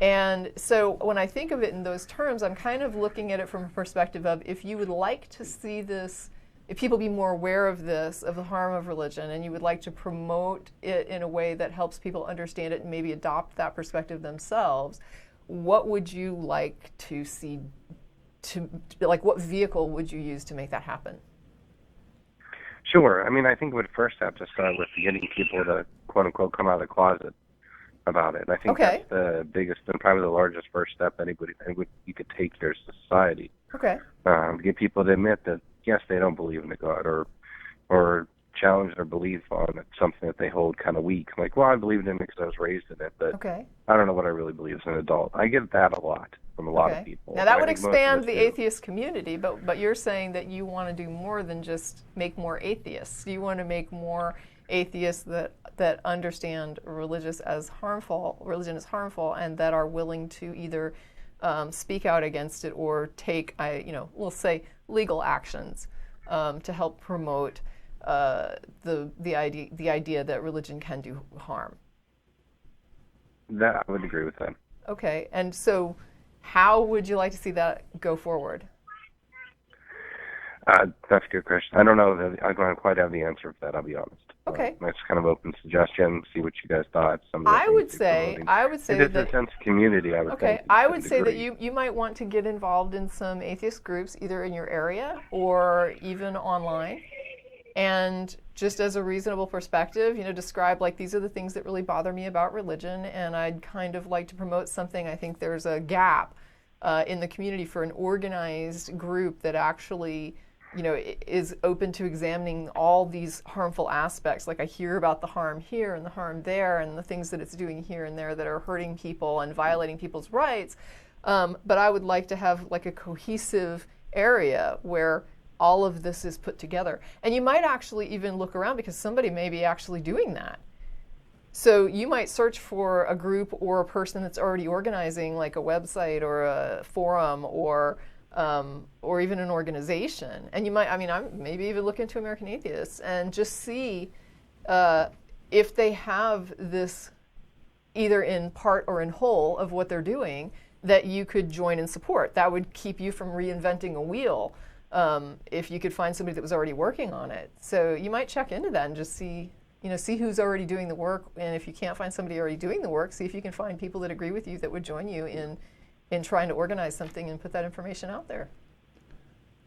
And so when I think of it in those terms, I'm kind of looking at it from a perspective of, if you would like to see this, if people be more aware of this, of the harm of religion, and you would like to promote it in a way that helps people understand it and maybe adopt that perspective themselves, what would you like to see, like what vehicle would you use to make that happen? Sure. I mean, I think it would first have to start with getting people to, quote unquote, come out of the closet about it. And I think Okay. that's the biggest and probably the largest first step you could take here as a society. Okay. To get people to admit that, yes, they don't believe in a God, or challenge their belief on something that they hold kind of weak. Like, well, I believed in it because I was raised in it, but Okay. I don't know what I really believe as an adult. I get that a lot from a lot Okay. of people. Now that and I would think most of expand us the do. atheist community, but you're saying that you want to do more than just make more atheists. You want to make more atheists that understand religion is harmful, and that are willing to either speak out against it or take, we'll say, legal actions to help promote the idea that religion can do harm. That I would agree with that. Okay, and so how would you like to see that go forward? That's a good question. I don't know that I don't quite have the answer for that, I'll be honest. Okay. That's kind of open suggestion, see what you guys thought. Some of the I things would you're say promoting. If there's a sense of community, I would okay, think. I to would a say that degree. you might want to get involved in some atheist groups, either in your area or even online. And just as a reasonable perspective, describe, like, these are the things that really bother me about religion, and I'd kind of like to promote something. I think there's a gap in the community for an organized group that actually, is open to examining all these harmful aspects. Like, I hear about the harm here and the harm there and the things that it's doing here and there that are hurting people and violating people's rights. But I would like to have, like, a cohesive area where all of this is put together. And you might actually even look around, because somebody may be actually doing that. So you might search for a group or a person that's already organizing, like a website or a forum or even an organization. And you might, maybe even look into American Atheists and just see if they have this, either in part or in whole of what they're doing, that you could join and support. That would keep you from reinventing a wheel. If you could find somebody that was already working on it. So you might check into that and just see who's already doing the work. And if you can't find somebody already doing the work, see if you can find people that agree with you that would join you in trying to organize something and put that information out there.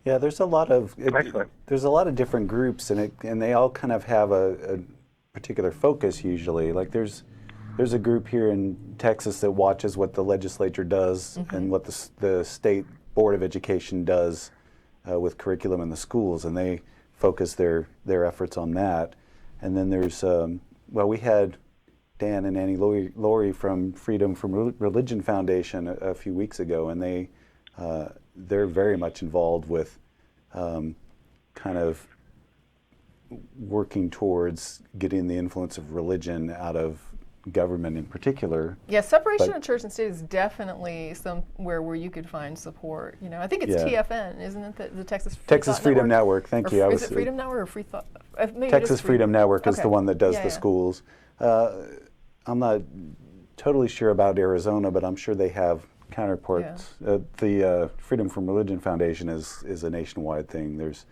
Yeah, there's a lot of Excellent. there's a lot of different groups, and they all kind of have a particular focus usually. Like there's a group here in Texas that watches what the legislature does and what the state board of education does with curriculum in the schools, and they focus their efforts on that. And then there's we had Dan and Annie Laurie from Freedom from Religion Foundation a few weeks ago, and they're very much involved with kind of working towards getting the influence of religion out of government in particular. Yeah, separation of church and state is definitely somewhere where you could find support. I think it's TFN, isn't it? The Texas Freedom Network. Thank you. Is it Freedom Network or Free Thought? Maybe Texas Freedom Network is Okay. the one that does Yeah, the yeah. schools. I'm not totally sure about Arizona, but I'm sure they have counterparts. The Freedom from Religion Foundation is a nationwide thing. There's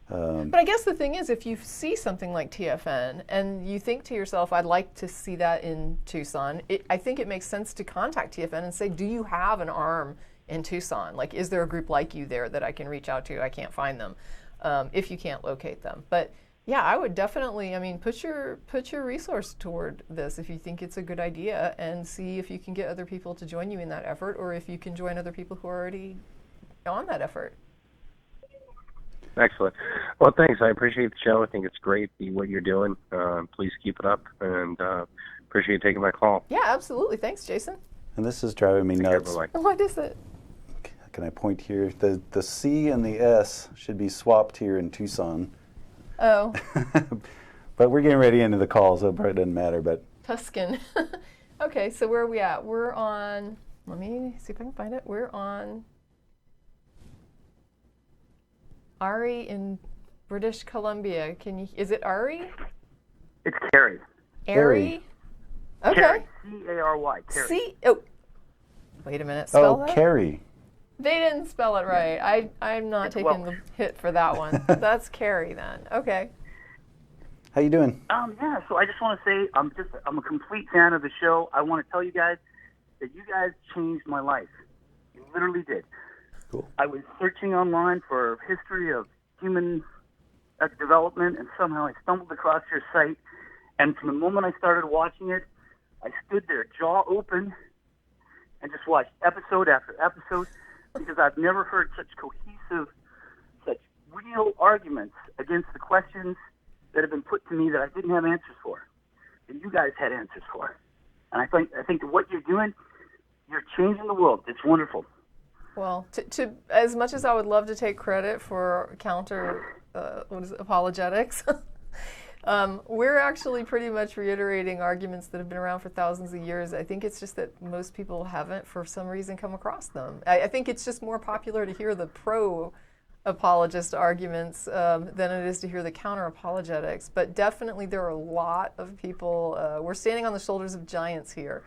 But I guess the thing is, if you see something like TFN and you think to yourself, I'd like to see that in Tucson, I think it makes sense to contact TFN and say, do you have an arm in Tucson? Like, is there a group like you there that I can reach out to? I can't find them if you can't locate them. But yeah, I would definitely, put your resource toward this if you think it's a good idea, and see if you can get other people to join you in that effort, or if you can join other people who are already on that effort. Excellent. Well, thanks. I appreciate the show. I think it's great what you're doing. Please keep it up, and appreciate you taking my call. Yeah, absolutely. Thanks, Jason. And this is driving me nuts. What is it? Can I point here? The C and the S should be swapped here in Tucson. Oh. But we're getting ready into the call, so it probably doesn't matter. But Tuscan. Okay, so where are we at? We're on, let me see if I can find it. We're on Ari in British Columbia. Is it Ari? It's Carrie. Ari? Okay. Carrie. C-A-R-Y. Carrie. Wait a minute, spell that? Carrie. They didn't spell it right. I'm not taking the hit for that one. That's Carrie then. Okay. How you doing? Yeah, so I just want to say I'm a complete fan of the show. I want to tell you guys that you guys changed my life. You literally did. Cool. I was searching online for history of human development, and somehow I stumbled across your site. And from the moment I started watching it, I stood there, jaw open, and just watched episode after episode, because I've never heard such cohesive, such real arguments against the questions that have been put to me that I didn't have answers for, and you guys had answers for. And I think that what you're doing, you're changing the world. It's wonderful. Well, to as much as I would love to take credit for counter apologetics, we're actually pretty much reiterating arguments that have been around for thousands of years. I think it's just that most people haven't, for some reason, come across them. I think it's just more popular to hear the pro-apologist arguments than it is to hear the counter-apologetics. But definitely there are a lot of people, we're standing on the shoulders of giants here.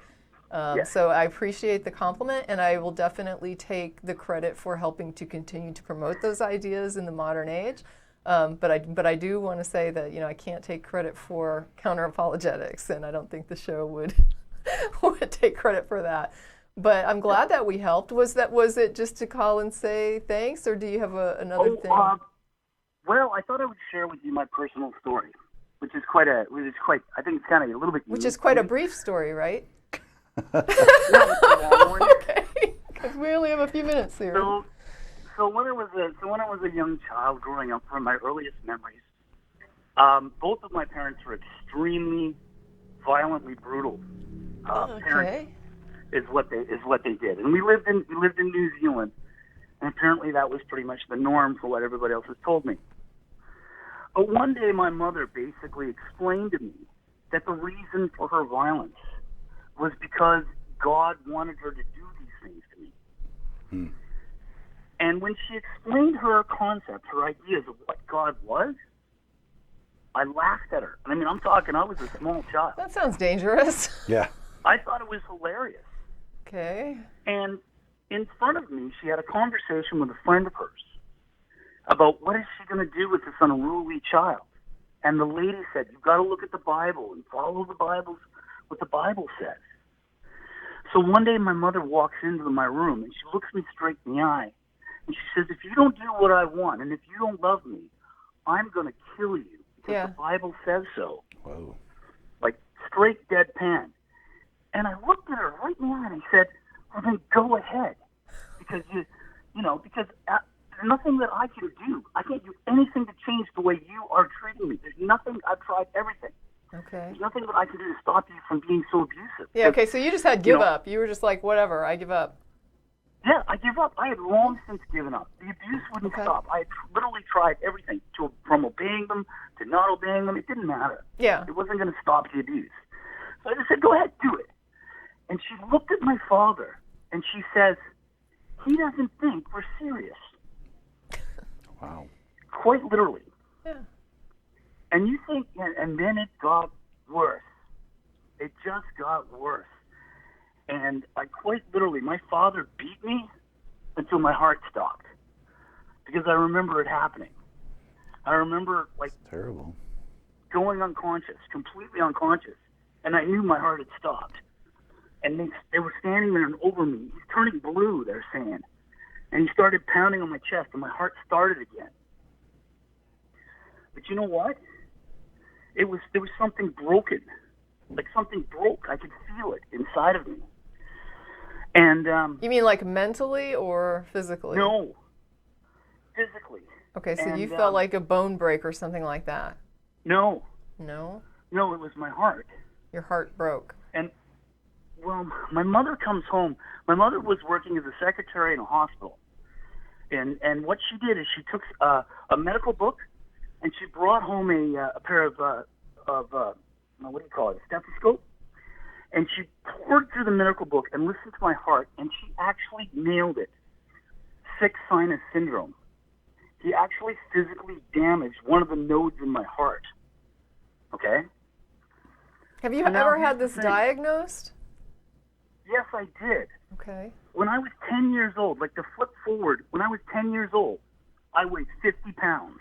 Yes. So I appreciate the compliment, and I will definitely take the credit for helping to continue to promote those ideas in the modern age. But I do want to say that I can't take credit for counter-apologetics, and I don't think the show would take credit for that. But I'm glad that we helped. Was it just to call and say thanks, or do you have another thing? Well, I thought I would share with you my personal story, which is quite. I think it's kind of a little bit. Which is quite a brief story, right? Okay, because we only have a few minutes here. So when I was a young child growing up, from my earliest memories, both of my parents were extremely violently brutal. Parents is what they did, and we lived in New Zealand, and apparently that was pretty much the norm for what everybody else has told me. But one day, my mother basically explained to me that the reason for her violence was because God wanted her to do these things to me. Hmm. And when she explained her concepts, her ideas of what God was, I laughed at her. I mean, I was a small child. That sounds dangerous. Yeah. I thought it was hilarious. Okay. And in front of me, she had a conversation with a friend of hers about what is she going to do with this unruly child. And the lady said, you've got to look at the Bible and follow what the Bible says. So one day my mother walks into my room and she looks me straight in the eye and she says, if you don't do what I want and if you don't love me, I'm going to kill you because the Bible says so. Whoa. Like straight deadpan. And I looked at her right in the eye and I said, well then go ahead. Because because there's nothing that I can do. I can't do anything to change the way you are treating me. There's nothing. I've tried everything. Okay. There's nothing that I can do to stop you from being so abusive. Yeah, okay, so you just had give up. You were just like, whatever, I give up. Yeah, I give up. I had long since given up. The abuse wouldn't stop. I had literally tried everything, from obeying them to not obeying them. It didn't matter. Yeah. It wasn't going to stop the abuse. So I just said, go ahead, do it. And she looked at my father, and she says, he doesn't think we're serious. Wow. Quite literally. Yeah. And you think, and then it got worse. It just got worse. And I quite literally, my father beat me until my heart stopped, because I remember it happening. I remember like Terrible. going unconscious, completely unconscious, and I knew my heart had stopped. And they were standing there and over me. He's turning blue, they're saying. And he started pounding on my chest, and my heart started again. But you know what? There was something broken. Like something broke. I could feel it inside of me. And You mean like mentally or physically? no, physically. Okay, so And, you felt like a bone break or something like that. No, No? it was my heart. Your heart broke. And well, my mother comes home. My mother was working as a secretary in a hospital, and what she did is she took a medical book, and she brought home a pair of what do you call it, a stethoscope, and she poured through the medical book and listened to my heart, and she actually nailed it. Sick sinus syndrome. He actually physically damaged one of the nodes in my heart. Okay? Have you So now ever here's had the this thing. diagnosed? Yes, I did. Okay. When I was 10 years old, like to flip forward, when I was 10 years old, I weighed 50 pounds.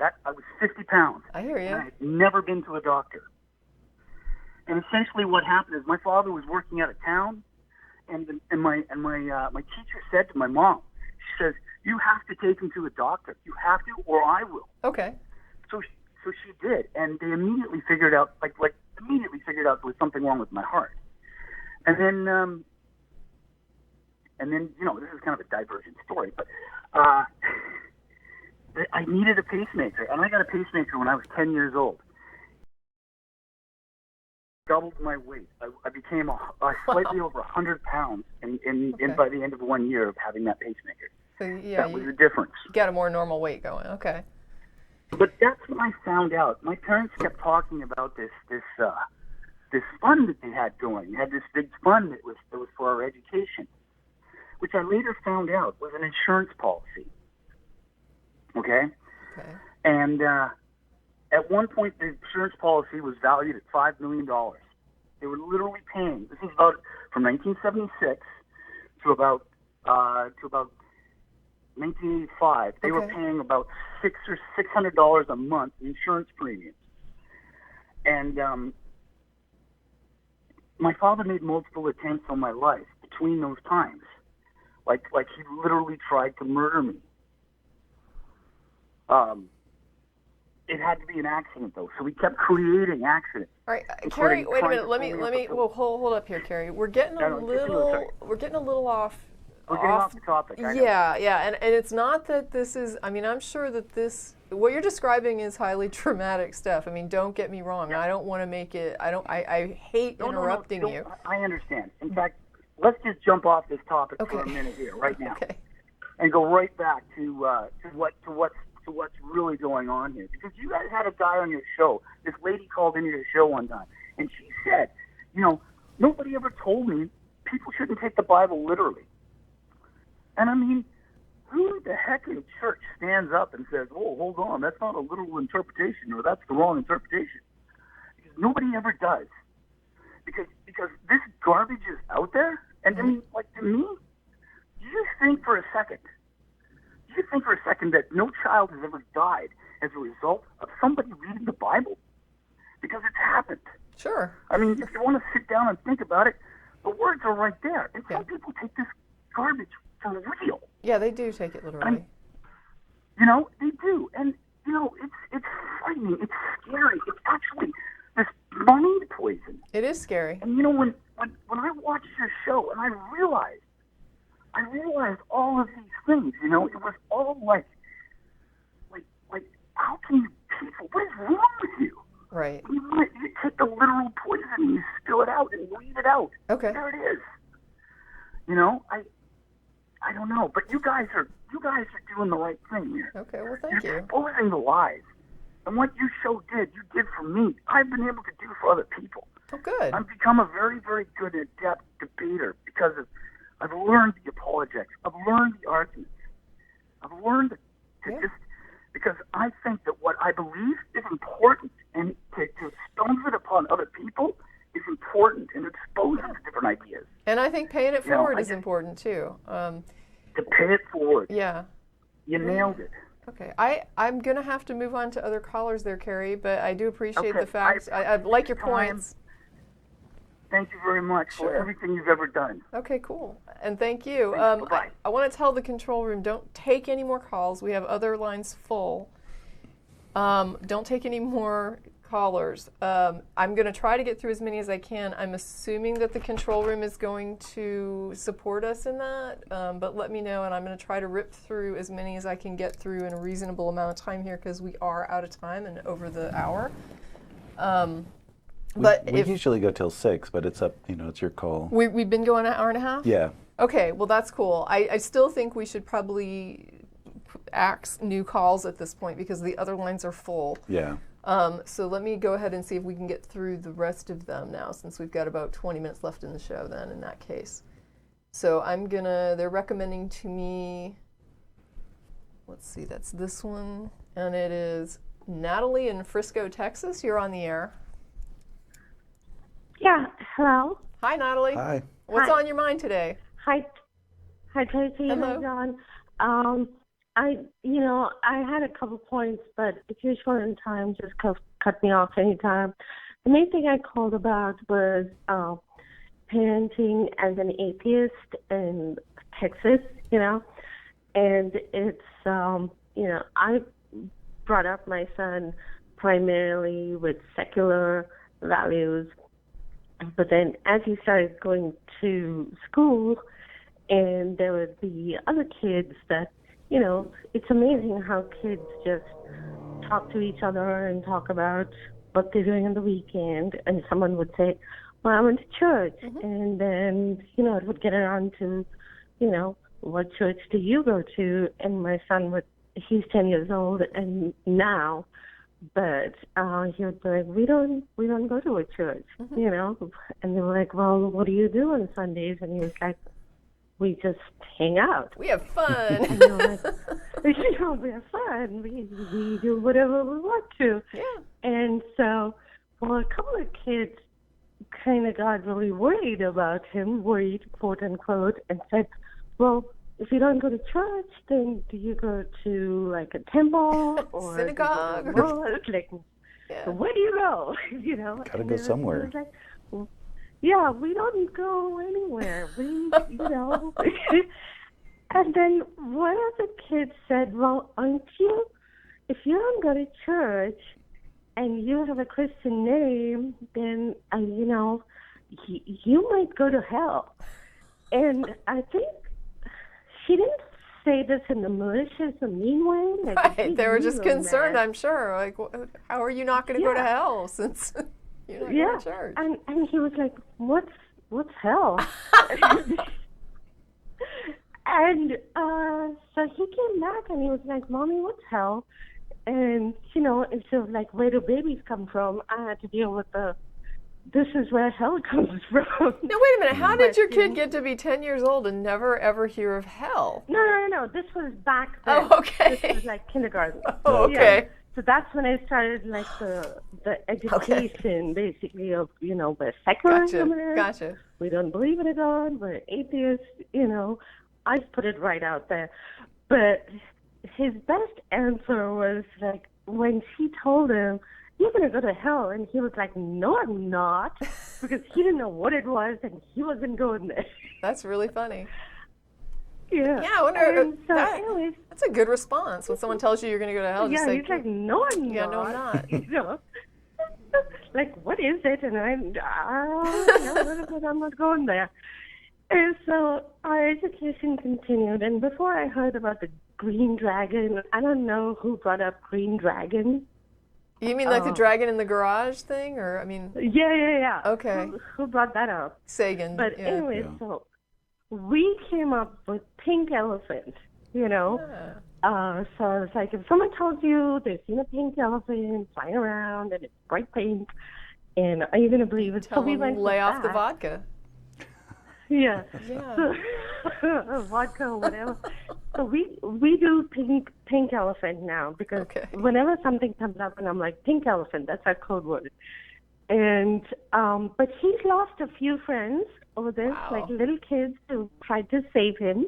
I was 50 pounds. I hear And I you. had never been to a doctor. And essentially what happened is my father was working out of town, and my teacher said to my mom, she says, "You have to take him to a doctor. You have to, or I will." Okay. So she did, and they immediately figured out, immediately figured out there was something wrong with my heart. And then, this is kind of a divergent story, but I needed a pacemaker, and I got a pacemaker when I was 10 years old. Doubled my weight. I became slightly over 100 pounds in by the end of 1 year of having that pacemaker. So yeah, That was the difference. you got a more normal weight going. Okay. But that's when I found out. My parents kept talking about this fund that they had going. They had this big fund that was for our education, which I later found out was an insurance policy. Okay? Okay. And at one point, the insurance policy was valued at $5 million. They were literally paying. This is about from 1976 to about 1985. They were Okay. paying about $600 a month in insurance premiums. And my father made multiple attempts on my life between those times. Like he literally tried to murder me. It had to be an accident though, so we kept creating accidents. All right, Including Carrie. Wait a trying minute. to Let me. bring up Well, hold up here, Carrie. We're getting a No, just a little second. We're getting a little off. We're getting off the topic. I know. Yeah, and it's not that this is. I mean, I'm sure that what you're describing is highly traumatic stuff. I mean, don't get me wrong. I don't want to make it. I hate interrupting No, you. I understand. In fact, let's just jump off this topic for a Okay. minute here, right now, Okay. and go right back to what's really going on here. Because you guys had a guy on your show. This lady called into your show one time, and she said, nobody ever told me people shouldn't take the Bible literally. And I mean, who the heck in church stands up and says, "Oh, hold on, that's not a literal interpretation, or that's the wrong interpretation"? Because nobody ever does. Because this garbage is out there, and I mean, like, to me, you think for a second that no child has ever died as a result of somebody reading the Bible? Because it's happened. Sure. I mean, if you want to sit down and think about it, the words are right there. And Yeah. some people take this garbage for real. Yeah, they do take it literally. They do. And, it's frightening. It's scary. It's actually this mind poison. It is scary. And, when I watched your show and I realized all of these things, it was all like, how can you people, what is wrong with you? Right. You take the literal poison and you spill it out and bleed it out. Okay. There it is. I don't know, but you guys are doing the right thing here. Okay. Well, thank You're you. exposing the lies. And what you did for me, I've been able to do for other people. Oh, good. I've become a very, very good and adept debater because I've learned the apologetics. I've learned the arguments. I've learned because I think that what I believe is important, and to expose it upon other people is important, and expose them to different think paying it You know, forward I is just- important too. To pay it forward. Yeah. You nailed it. Okay, I'm gonna have to move on to other callers there, Carrie, but I do appreciate Okay, the fact. I like your time. points. Thank you very much for Sure. everything you've ever done. Okay, cool, and thank you. Thanks, bye-bye. I want to tell the control room, don't take any more calls. We have other lines full. Don't take any more callers. I'm going to try to get through as many as I can. I'm assuming that the control room is going to support us in that, but let me know, and I'm going to try to rip through as many as I can get through in a reasonable amount of time here, because we are out of time and over the hour. But we if usually go till 6, but it's up, it's your call. we've been going an hour and a half? Yeah. Okay, well, that's cool. I still think we should probably axe new calls at this point because the other lines are full. Yeah. So let me go ahead and see if we can get through the rest of them now, since we've got about 20 minutes left in the show then in that case. So they're recommending to me, let's see, that's this one, and it is Natalie in Frisco, Texas. You're on the air. Yeah, hello. Hi, Natalie. Hi. What's Hi. on your mind today? Hi, Tracy. Hello. Hi, John. I had a couple points, but if you're short on time, just cut me off anytime. The main thing I called about was parenting as an atheist in Texas, and it's, I brought up my son primarily with secular values, but then as he started going to school, and there would be other kids that, it's amazing how kids just talk to each other and talk about what they're doing on the weekend. And someone would say, well, I went to church. Mm-hmm. And then, it would get around to, what church do you go to? And my son he's 10 years old and now, but he would be like, we don't go to a church, Mm-hmm. And they were like, well, what do you do on Sundays? And he was like, we just hang out. We have fun. And they were like, we have fun. We do whatever we want to. Yeah. And so, a couple of kids kind of got really worried about him, quote unquote, and said, well, if you don't go to church, then do you go to like a temple or synagogue? Do you go to mosque? Like, Yeah. where do you go? Gotta And go it somewhere. was like, well, yeah, we don't go anywhere. And then one of the kids said, well, if you don't go to church and you have a Christian name, then, you might go to hell. And I think she didn't say this in a malicious or mean way. Like, Right. They were just knew concerned, that. I'm sure. Like, how are you not going to go to Yeah. hell since you're not Yeah, going to church? and he was like, "What's hell?" And so he came back and he was like, "Mommy, what's hell?" And instead of like, "Where do babies come from?" I had to deal with this is where hell comes from. Now, wait a minute. How did your kid get to be 10 years old and never, ever hear of hell? No. This was back then. Oh, okay. This was like kindergarten. Oh, okay. Yeah. So that's when I started like the education, basically, of where secularism is. Gotcha. We don't believe in a God. We're atheists. I put it right out there. But his best answer was like when she told him, "You're going to go to hell," and he was like, "No, I'm not," because he didn't know what it was and he wasn't going there. That's really funny. Yeah. Yeah, I wonder. And so, anyways, That's a good responance when someone tells you you're going to go to hell. yeah, Just say, he's like, "No, I'm not." Yeah, no, I'm not. Like, what is it? And I'm not going there. And so our education continued. And before I heard about the Green Dragon, I don't know who brought up Green Dragon. You mean like the dragon in the garage thing? Or, I mean, Yeah. Okay. Who brought that up? Sagan. But yeah. anyway, Yeah. so we came up with Pink Elephant, Yeah. So I was like, if someone tells you they've seen a pink elephant flying around and it's bright pink, and are you going to believe it? Tell so we them went to lay with off the that. vodka. Yeah. Yeah. Vodka or whatever. So we do pink elephant now because Okay. whenever something comes up and I'm like, pink elephant, that's our code word. And but he's lost a few friends over this, Wow. like little kids who tried to save him,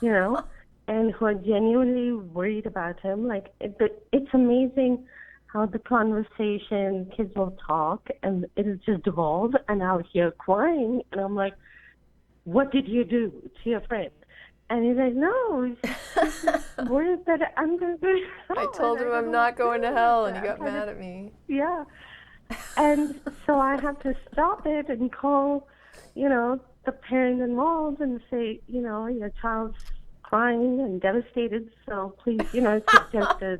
you know, and who are genuinely worried about him. Like, it's amazing how the conversation, kids will talk, and it'll just devolve, and I'll hear crying, and I'm like, what did you do to your friend? And he's like, no, he's worried that I'm going to go to hell. I told him I'm not going to hell, and he got mad at me. Yeah. And so I have to stop it and call, you know, the parent involved and say, you know, your child's crying and devastated, so please, you know, it's just a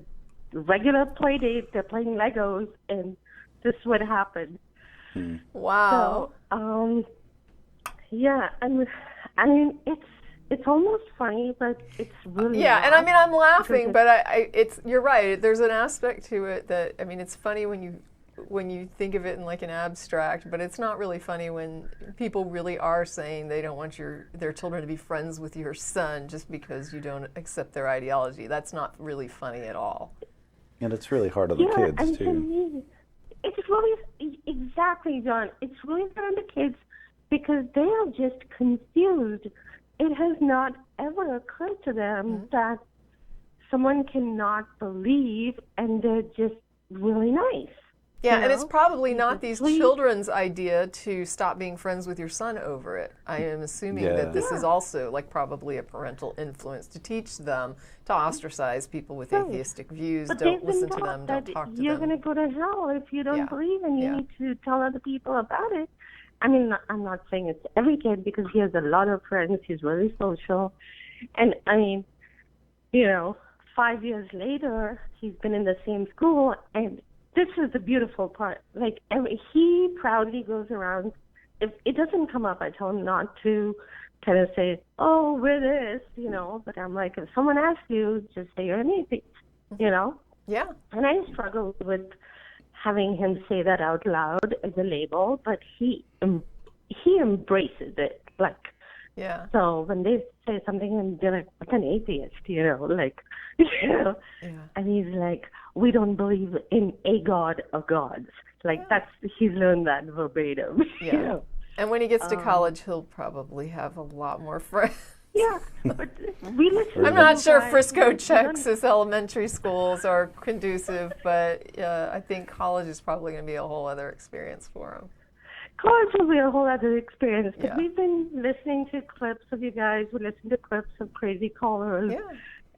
regular play date. They're playing Legos, and this would happen. Wow. So, yeah, and I mean, it's almost funny, but it's really Yeah, and I mean, I'm laughing, because but it's you're right. There's an aspect to it that, I mean, it's funny when you think of it in like an abstract, but it's not really funny when people really are saying they don't want their children to be friends with your son just because you don't accept their ideology. That's not really funny at all. And it's really hard on the kids, and too. to me, it's really, exactly, John, it's really hard on the kids because they are just confused. It has not ever occurred to them that someone cannot believe and they're just really nice. Yeah, you and it's know? probably not these Please. children's idea to stop being friends with your son over it. I am assuming that this is also like probably a parental influence to teach them to ostracise people with atheistic views. But Don't they've been listen to taught them. that Don't talk to you're them. going to go to hell if you don't Yeah. believe, and you Yeah. need to tell other people about it. I mean, I'm not saying it's every kid because he has a lot of friends. He's really social. And, I mean, you know, 5 years later, he's been in the same school, and this is the beautiful part. Like, he proudly goes around. If it doesn't come up, I tell him not to kind of say, oh, we're this, you know. But I'm like, if someone asks you, just say you're an atheist, you know. Yeah. And I struggle with having him say that out loud as a label, but he embraces it. Like, Yeah. so when they say something and they're like, what's an atheist, you know, like, you know, and he's like, we don't believe in a god of gods. Like, he's learned that verbatim. Yeah. You know? And when he gets to college, he'll probably have a lot more friends. Yeah, but we listen. I'm not sure sometimes, Frisco, we Texas elementary schools are conducive, but I think college is probably going to be a whole other experience for him. College will be a whole other experience. But Yeah. we've been listening to clips of you guys. We listen to clips of crazy callers. Yeah.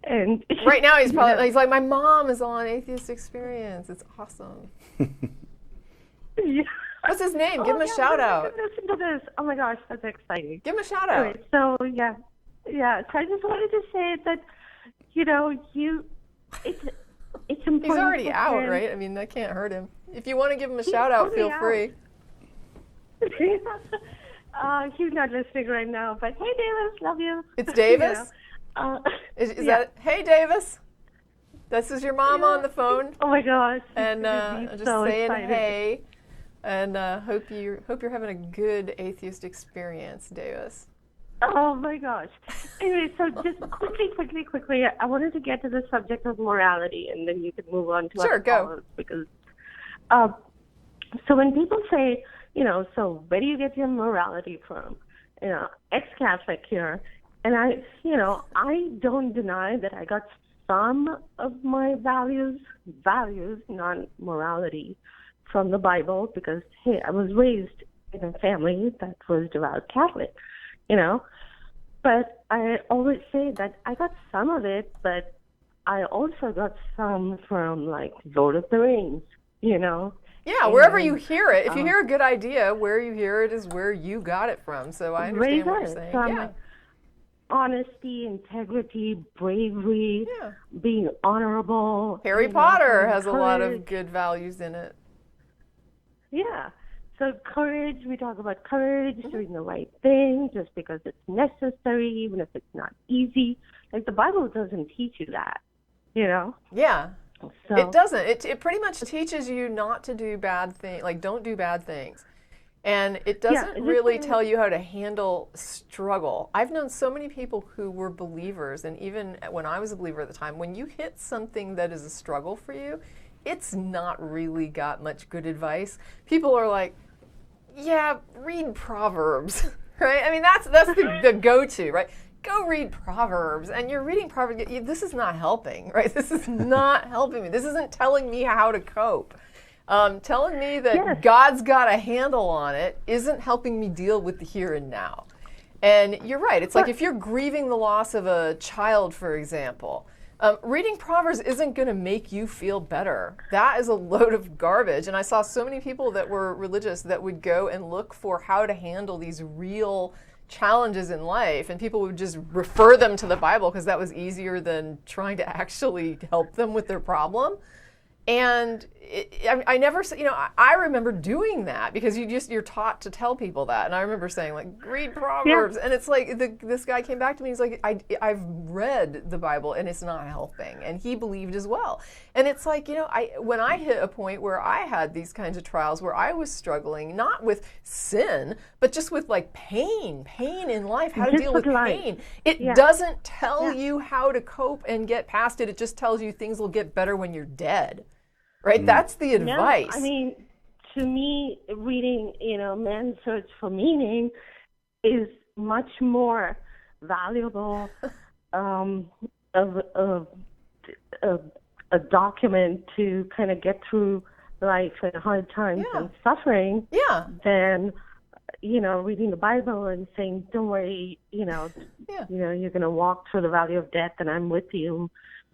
And Right now he's like, my mom is on Atheist Experience. It's awesome. Yeah. What's his name? Give him a shout out. Listen to this. Oh my gosh, that's exciting. Give him a shout out. Anyway, so yeah. So I just wanted to say that, you know, it's important. He's already for out, parents- right? I mean, that can't hurt him. If you want to give him a shout out, feel free. He's not listening right now, but hey, Davis, love you. It's Davis? You know, Is yeah. that, hey, Davis? This is your mom on the phone. Oh my gosh. And I'm just so saying excited. hey. And hope you're having a good atheist experience, Davis. Oh my gosh. Anyway, so just quickly, I wanted to get to the subject of morality, and then you could move on to Sure, other go. callers, because so when people say, you know, so where do you get your morality from? You know, ex-Catholic here, and I don't deny that I got some of my values, not morality, from the Bible, because hey, I was raised in a family that was devout Catholic, you know. But I always say that I got some of it, but I also got some from like Lord of the Rings, you know. Yeah, wherever you hear it. If you hear a good idea, where you hear it is where you got it from. So I understand what you're saying. So I'm Yeah. like, honesty, integrity, bravery, Yeah. being honorable. Harry you know, Potter having has a lot of courage. good values in it. Yeah. So courage, we talk about courage, doing the right thing just because it's necessary, even if it's not easy. Like the Bible doesn't teach you that, you know? Yeah. So, It doesn't. It pretty much teaches you not to do bad things, like don't do bad things. And it doesn't it's really just- tell you how to handle struggle. I've known so many people who were believers, and even when I was a believer at the time, when you hit something that is a struggle for you, it's not really got much good advice. People are like, yeah, read Proverbs. right? I mean, that's the go-to, right? Go read Proverbs, and you're reading Proverbs. This is not helping, right? This is not helping me. This isn't telling me how to cope. Telling me that God's got a handle on it isn't helping me deal with the here and now. And you're right. It's like if you're grieving the loss of a child, for example, reading Proverbs isn't going to make you feel better. That is a load of garbage. And I saw so many people that were religious that would go and look for how to handle these real challenges in life, and people would just refer them to the Bible because that was easier than trying to actually help them with their problem. And I never, I remember doing that because you're taught to tell people that. And I remember saying, like, read Proverbs. Yeah. And it's like, this guy came back to me. He's like, I've read the Bible and it's not helping. And he believed as well. And it's like, when I hit a point where I had these kinds of trials where I was struggling, not with sin, but just with like pain in life, how to deal with pain. It doesn't tell you how to cope and get past it. It just tells you things will get better when you're dead. Right? That's the advice. No, I mean, to me, reading, Man's Search for Meaning is much more valuable of a document to kind of get through life and hard times and suffering than, reading the Bible and saying, don't worry, you're going to walk through the valley of death and I'm with you.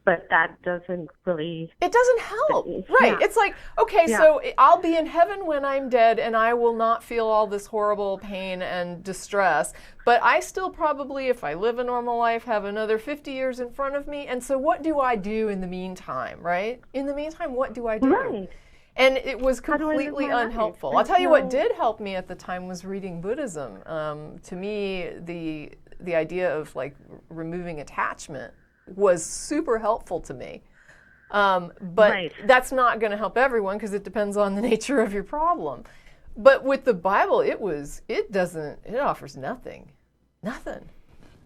But that doesn't really... It doesn't help. Right. It's like, okay, so I'll be in heaven when I'm dead and I will not feel all this horrible pain and distress. But I still probably, if I live a normal life, have another 50 years in front of me. And so what do I do in the meantime, right? In the meantime, what do I do? Right. And it was completely unhelpful. I'll tell you what did help me at the time was reading Buddhism. To me, the idea of like removing attachment was super helpful to me. But that's not going to help everyone because it depends on the nature of your problem. But with the Bible, it offers nothing. Nothing.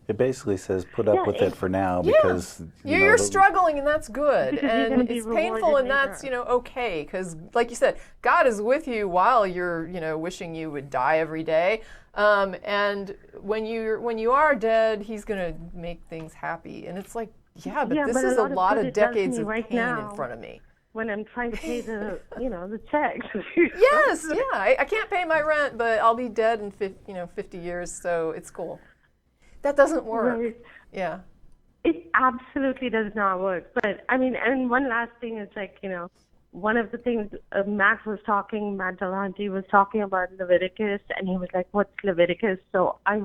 It basically says put up with it for now because you're struggling and that's good. And it's painful and that's, okay. Because like you said, God is with you while you're, wishing you would die every day. And when you are dead, he's going to make things happy. And it's like, but this is a lot of decades of pain in front of me. When I'm trying to pay the, the checks. Yes, I can't pay my rent, but I'll be dead in 50 years, so it's cool. That doesn't work. Right. Yeah. It absolutely does not work. But, I mean, and one last thing is like, one of the things Matt Delahanty was talking about Leviticus, and he was like, what's Leviticus? So I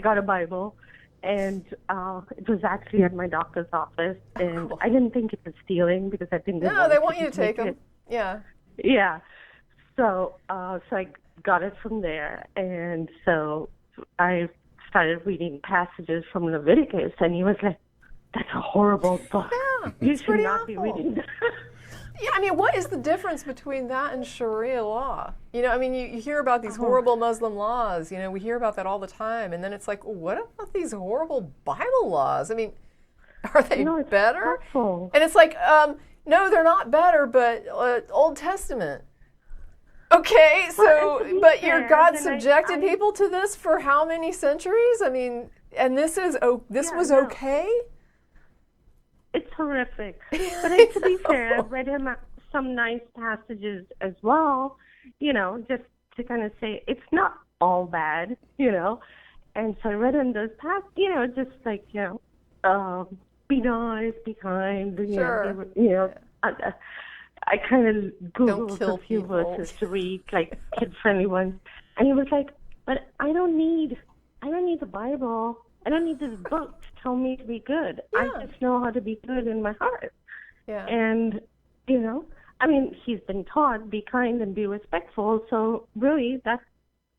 got a Bible, and it was actually at my doctor's office, and I didn't think it was stealing because I think they want you to take them. Yeah. Yeah. So I got it from there, and so I started reading passages from Leviticus, and he was like, that's a horrible book. Yeah, you should not be reading that. Yeah, I mean, what is the difference between that and Sharia law? You hear about these horrible Muslim laws. We hear about that all the time. And then it's like, well, what about these horrible Bible laws? I mean, are they better? Awful. And it's like, no, they're not better, but Old Testament. Okay, so, but your God subjected people to this for how many centuries? I mean, and this was okay? It's horrific. But to be fair, I've read him some nice passages as well, just to kind of say it's not all bad, And so I read him those passages, just like, be nice, be kind, sure. I kind of Googled a few verses to read, like kid-friendly ones. And he was like, but I don't need the Bible. I don't need this book to tell me to be good. Yeah. I just know how to be good in my heart. Yeah. And, he's been taught, be kind and be respectful. So really, that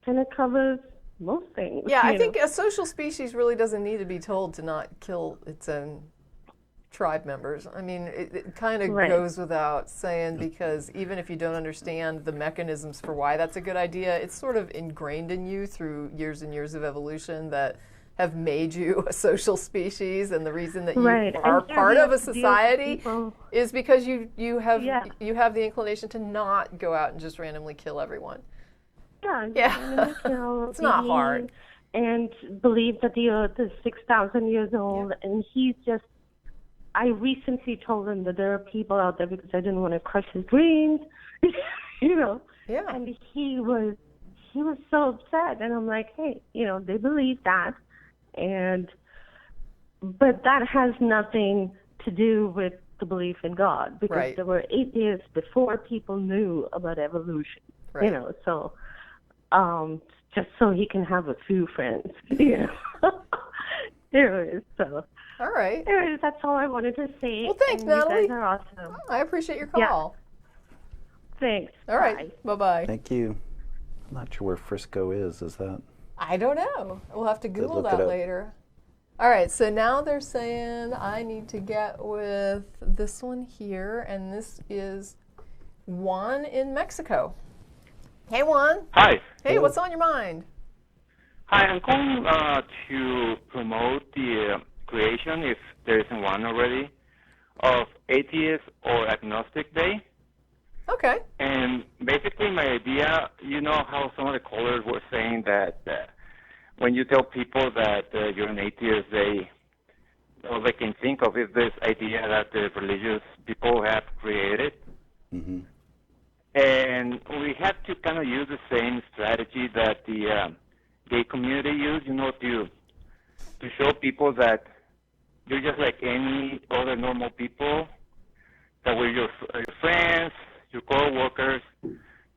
kind of covers most things. Yeah, I think a social species really doesn't need to be told to not kill its own tribe members. I mean, it kind of goes without saying, because even if you don't understand the mechanisms for why that's a good idea, it's sort of ingrained in you through years and years of evolution that have made you a social species, and the reason that you are part of a society is because you have the inclination to not go out and just randomly kill everyone. Yeah. It's not hard. And believe that the earth is 6,000 years old. Yeah. And he's just, I recently told him that there are people out there because I didn't want to crush his dreams, you know. Yeah. And he was so upset. And I'm like, hey, you know, they believe that. But that has nothing to do with the belief in God, because there were atheists before people knew about evolution, you know, so just so he can have a few friends, you know. Anyways, so. All right. Anyways, that's all I wanted to say. Well, thanks, Natalie. You guys are awesome. I appreciate your call. Yeah. Thanks. All right. Bye-bye. Thank you. I'm not sure where Frisco is that? I don't know. We'll have to Google that later. All right, so now they're saying I need to get with this one here, and this is Juan in Mexico. Hey, Juan. Hi. Hey, hello. What's on your mind? Hi, I'm calling to promote the creation, if there isn't one already, of Atheist or Agnostic Day. Okay. And basically my idea, you know how some of the callers were saying that when you tell people that you're an atheist, all they can think of is this idea that the religious people have created. Mm-hmm. And we have to kind of use the same strategy that the gay community used, you know, to show people that you're just like any other normal people, that we're your friends, your co-workers,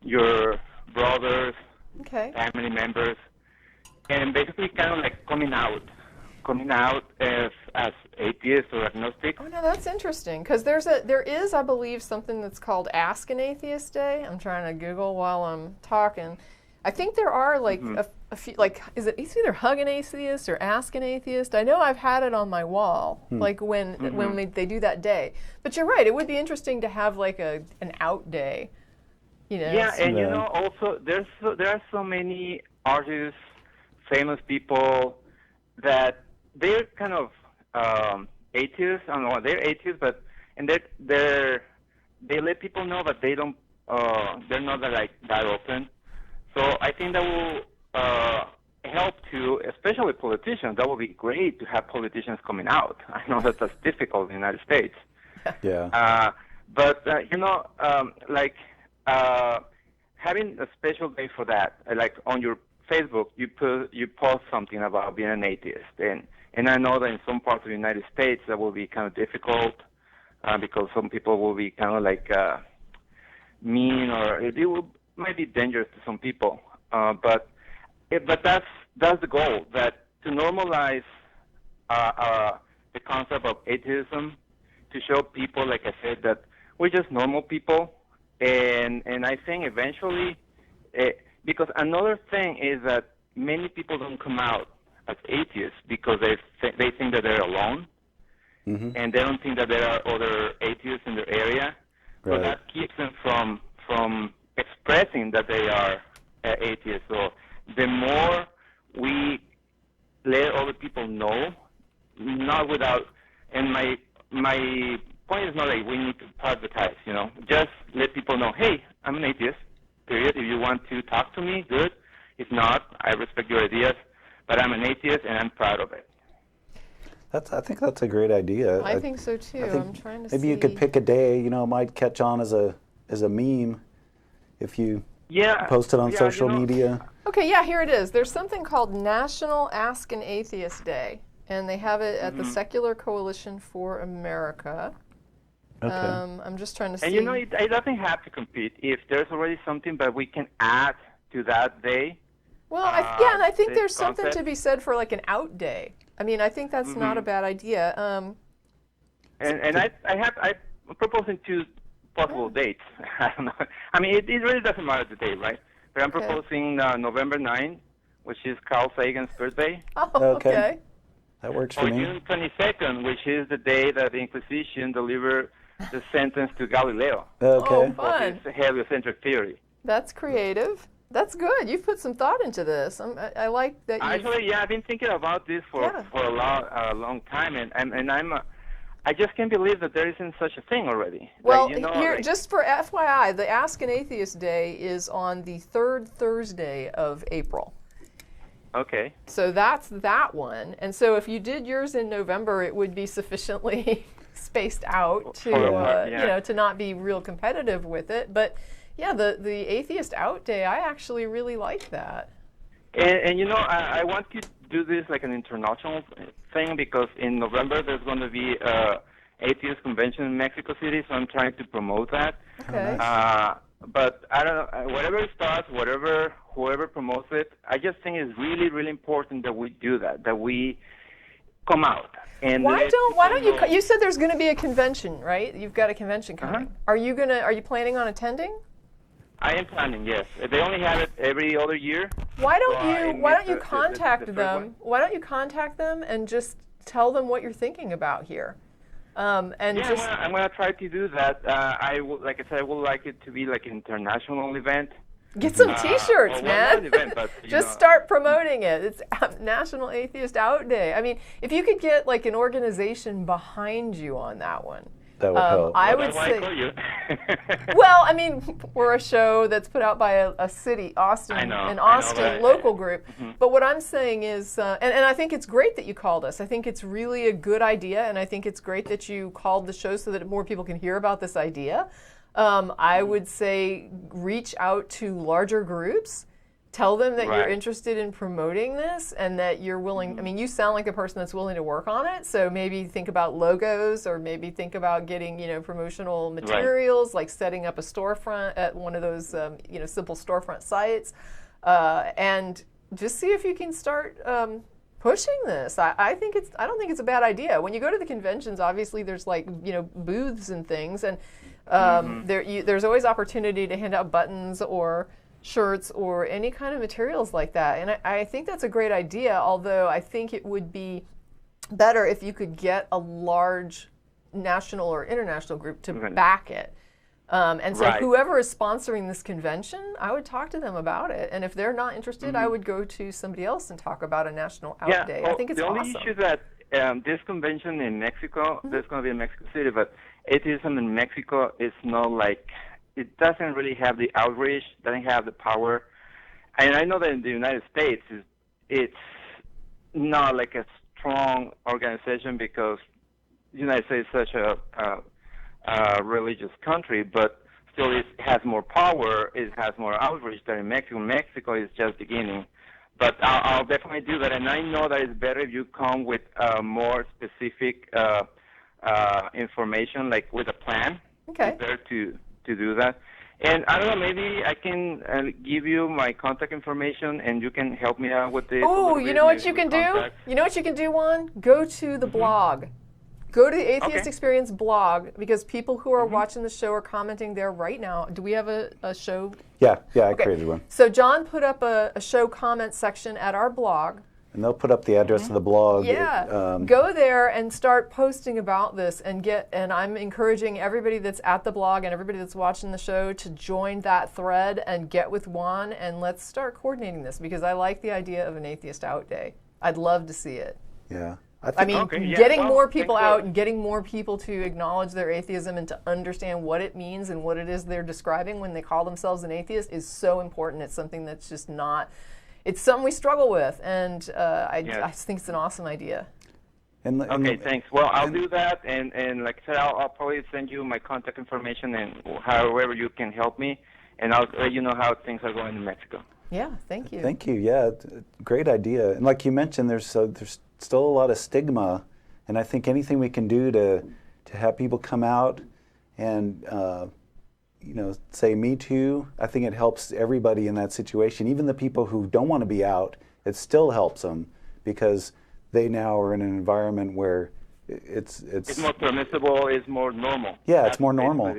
your brothers, family members, and basically kind of like coming out as atheist or agnostic. Oh no, that's interesting, because there is, I believe, something that's called Ask an Atheist Day. I'm trying to Google while I'm talking. I think there are like a few, like, it's either Hug an Atheist or Ask an Atheist. I know I've had it on my wall, like when they do that day. But you're right, it would be interesting to have like an out day, you know. Yeah, and you know, also there are so many artists, famous people that they're kind of atheists. I don't know, they're atheists, but they let people know that they don't they're not that open. So I think that will help to, especially politicians. That would be great to have politicians coming out. I know that that's difficult in the United States. Yeah. But you know, having a special day for that, like on your Facebook, you post something about being an atheist, and I know that in some parts of the United States that will be kind of difficult because some people will be kind of like mean, or it might be dangerous to some people. But that's the goal, that to normalize the concept of atheism, to show people, like I said, that we're just normal people, and I think eventually. Because another thing is that many people don't come out as atheists because they think that they're alone, and they don't think that there are other atheists in their area. Right. So that keeps them from expressing that they are atheists. So the more we let other people know, not without, and my point is not like we need to advertise, you know, just let people know, hey, I'm an atheist. Period. If you want to talk to me, good. If not, I respect your ideas, but I'm an atheist and I'm proud of it. I think that's a great idea. I think so too. I'm trying to see. Maybe you could pick a day. You know, it might catch on as a meme if you post it on social media. Okay, yeah, here it is. There's something called National Ask an Atheist Day, and they have it at the Secular Coalition for America. Okay. I'm just trying to see. And you know, it doesn't have to compete. If there's already something that we can add to that day. Well, and I think there's something to be said for like an out day. I mean, I think that's not a bad idea. I'm proposing 2 possible dates. I don't know. I mean, it really doesn't matter the date, right? But I'm proposing November 9th, which is Carl Sagan's birthday. Oh, okay. That works for me. me. Or June 22nd, which is the day that the Inquisition delivered the sentence to Galileo. Okay. Oh, fun. It's a heliocentric theory. That's creative. That's good. You've put some thought into this. I like that. Actually, I've been thinking about this for a long time, and I just can't believe that there isn't such a thing already. Well, Like, here, like, just for FYI, the Ask an Atheist Day is on the third Thursday of April. okay. So that's that one. And so if you did yours in November, it would be sufficiently spaced out to, to not be real competitive with it. But yeah, the Atheist Out Day, I actually really like that. And I want to do this like an international thing because in November there's going to be atheist convention in Mexico City, so I'm trying to promote that. Okay. But I don't know, whatever it starts, whoever promotes it, I just think it's really, really important that we do that we come out. And why don't you? You said there's going to be a convention, right? You've got a convention coming. Are you planning on attending? I am planning, yes. They only have it every other year. Why don't you contact them? Why don't you contact them and just tell them what you're thinking about here? I'm gonna try to do that. Like I said, I would like it to be like an international event. Get some T-shirts, man. Not an event, but, just start promoting it. It's National Atheist Out Day. I mean, if you could get like an organization behind you on that one. That would help. I would say. Well, I mean, we're a show that's put out by a city, Austin, an Austin local group. Mm-hmm. But what I'm saying is, and I think it's great that you called us. I think it's really a good idea, and I think it's great that you called the show so that more people can hear about this idea. I would say reach out to larger groups. Tell them that you're interested in promoting this and that you're willing. I mean, you sound like a person that's willing to work on it. So maybe think about logos, or maybe think about getting, promotional materials, like setting up a storefront at one of those, simple storefront sites, and just see if you can start pushing this. I don't think it's a bad idea. When you go to the conventions, obviously there's booths and things, and there's always opportunity to hand out buttons or shirts or any kind of materials like that. And I think that's a great idea, although I think it would be better if you could get a large national or international group to back it. And so whoever is sponsoring this convention, I would talk to them about it. And if they're not interested, I would go to somebody else and talk about a National Out Day. I think it's awesome. The only issue that this convention in Mexico, there's going to be in Mexico City, but atheism in Mexico is not like, it doesn't really have the outreach, doesn't have the power. And I know that in the United States, it's not like a strong organization because the United States is such a religious country, but still it has more power, it has more outreach than in Mexico. Mexico is just beginning. But I'll definitely do that. And I know that it's better if you come with more specific information, like with a plan. Okay. It's better to do that. And I don't know, maybe I can give you my contact information and you can help me out with this. Oh, you know what you can do? You know what you can do, Juan? Go to the blog. Go to the Atheist Experience blog, because people who are watching the show are commenting there right now. Do we have a show? Yeah, I created one. So John put up a show comment section at our blog. And they'll put up the address of the blog. Yeah, go there and start posting about this and I'm encouraging everybody that's at the blog and everybody that's watching the show to join that thread and get with Juan, and let's start coordinating this, because I like the idea of an Atheist Out Day. I'd love to see it. Yeah. Getting more people out and getting more people to acknowledge their atheism and to understand what it means and what it is they're describing when they call themselves an atheist is so important. It's something that's just not... It's something we struggle with, and I just think it's an awesome idea. Okay, thanks. Well, I'll do that, and like I said, I'll probably send you my contact information and however you can help me, and I'll let you know how things are going in Mexico. Yeah, thank you. Thank you. Yeah, great idea. And like you mentioned, there's still a lot of stigma, and I think anything we can do to have people come out and say Me Too, I think it helps everybody in that situation. Even the people who don't want to be out, it still helps them, because they now are in an environment where it's more permissible, it's more normal. Yeah, it's more normal.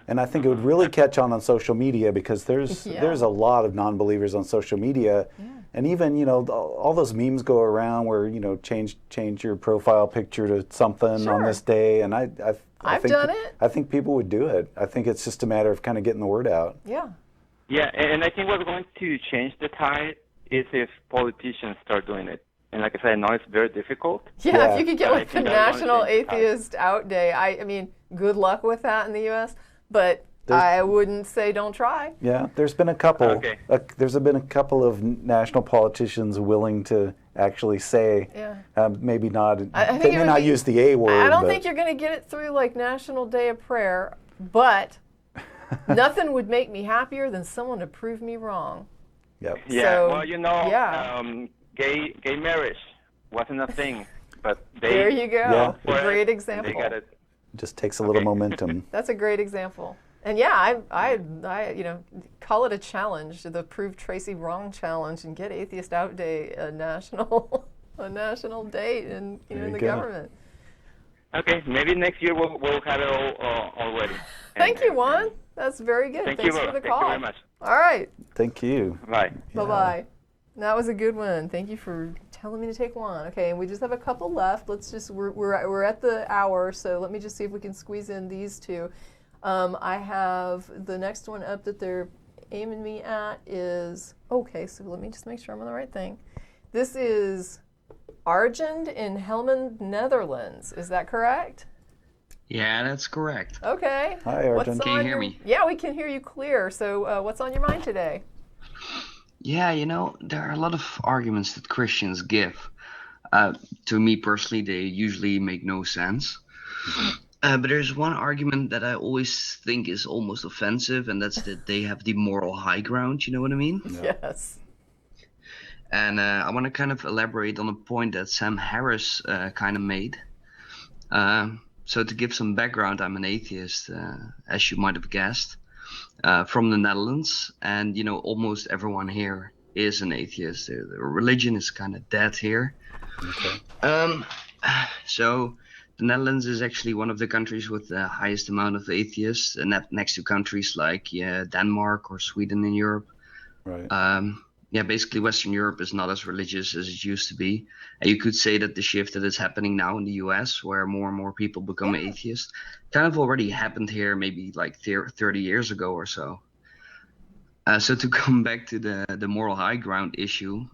And I think it would really catch on social media, because there's a lot of non-believers on social media. Yeah. And even, all those memes go around where, change your profile picture to something on this day. And I've done it. I think people would do it. I think it's just a matter of kind of getting the word out. Yeah. Yeah, and I think what's going to change the tide is if politicians start doing it. And like I said, I know it's very difficult. Yeah, if you could get But I like the think I want to National change the Atheist Out Day, I mean, good luck with that in the U.S., but There's- I wouldn't say don't try. Yeah, there's been a couple. Okay. There's been a couple of national politicians willing to actually say, maybe not. I think They it may would not be- use the A word. I don't but think you're going to get it through like National Day of Prayer, but nothing would make me happier than someone to prove me wrong. Yep. Yeah, So, well, you know, yeah. Gay marriage wasn't a thing, but There you go. Yeah. A great They example. got it. Just takes a little Okay. momentum. That's a great example. And yeah, I call it a challenge, the Prove Tracy Wrong challenge, and get Atheist Out Day a national date in There in you the go. government. Okay, maybe next year we'll have it all ready. Thank you, Juan. That's very good. Thanks Thanks for the thank call. you very much. All right. Thank you. Bye. Bye bye. That was a good one. Thank you for telling me to take one. Okay, and we just have a couple left. Let's just we're at the hour, so let me just see if we can squeeze in these two. I have the next one up that they're aiming me at is okay. So let me just make sure I'm on the right thing. This is Argend in Helmond, Netherlands. Is that correct? Yeah, that's correct. Okay. Hi, Arjun. What's Can you on hear your- me? Yeah, we can hear you clear. So what's on your mind today? Yeah, there are a lot of arguments that Christians give. To me personally, they usually make no sense. But there's one argument that I always think is almost offensive, and that's that they have the moral high ground. You know what I mean? Yes. And I want to kind of elaborate on a point that Sam Harris kind of made. So to give some background, I'm an atheist, as you might have guessed, from the Netherlands. And, almost everyone here is an atheist. The religion is kind of dead here. Okay. So the Netherlands is actually one of the countries with the highest amount of atheists, and that next to countries like Denmark or Sweden in Europe. Right. Basically Western Europe is not as religious as it used to be. And you could say that the shift that is happening now in the US, where more and more people become atheists, kind of already happened here maybe like 30 years ago or so. So to come back to the moral high ground issue,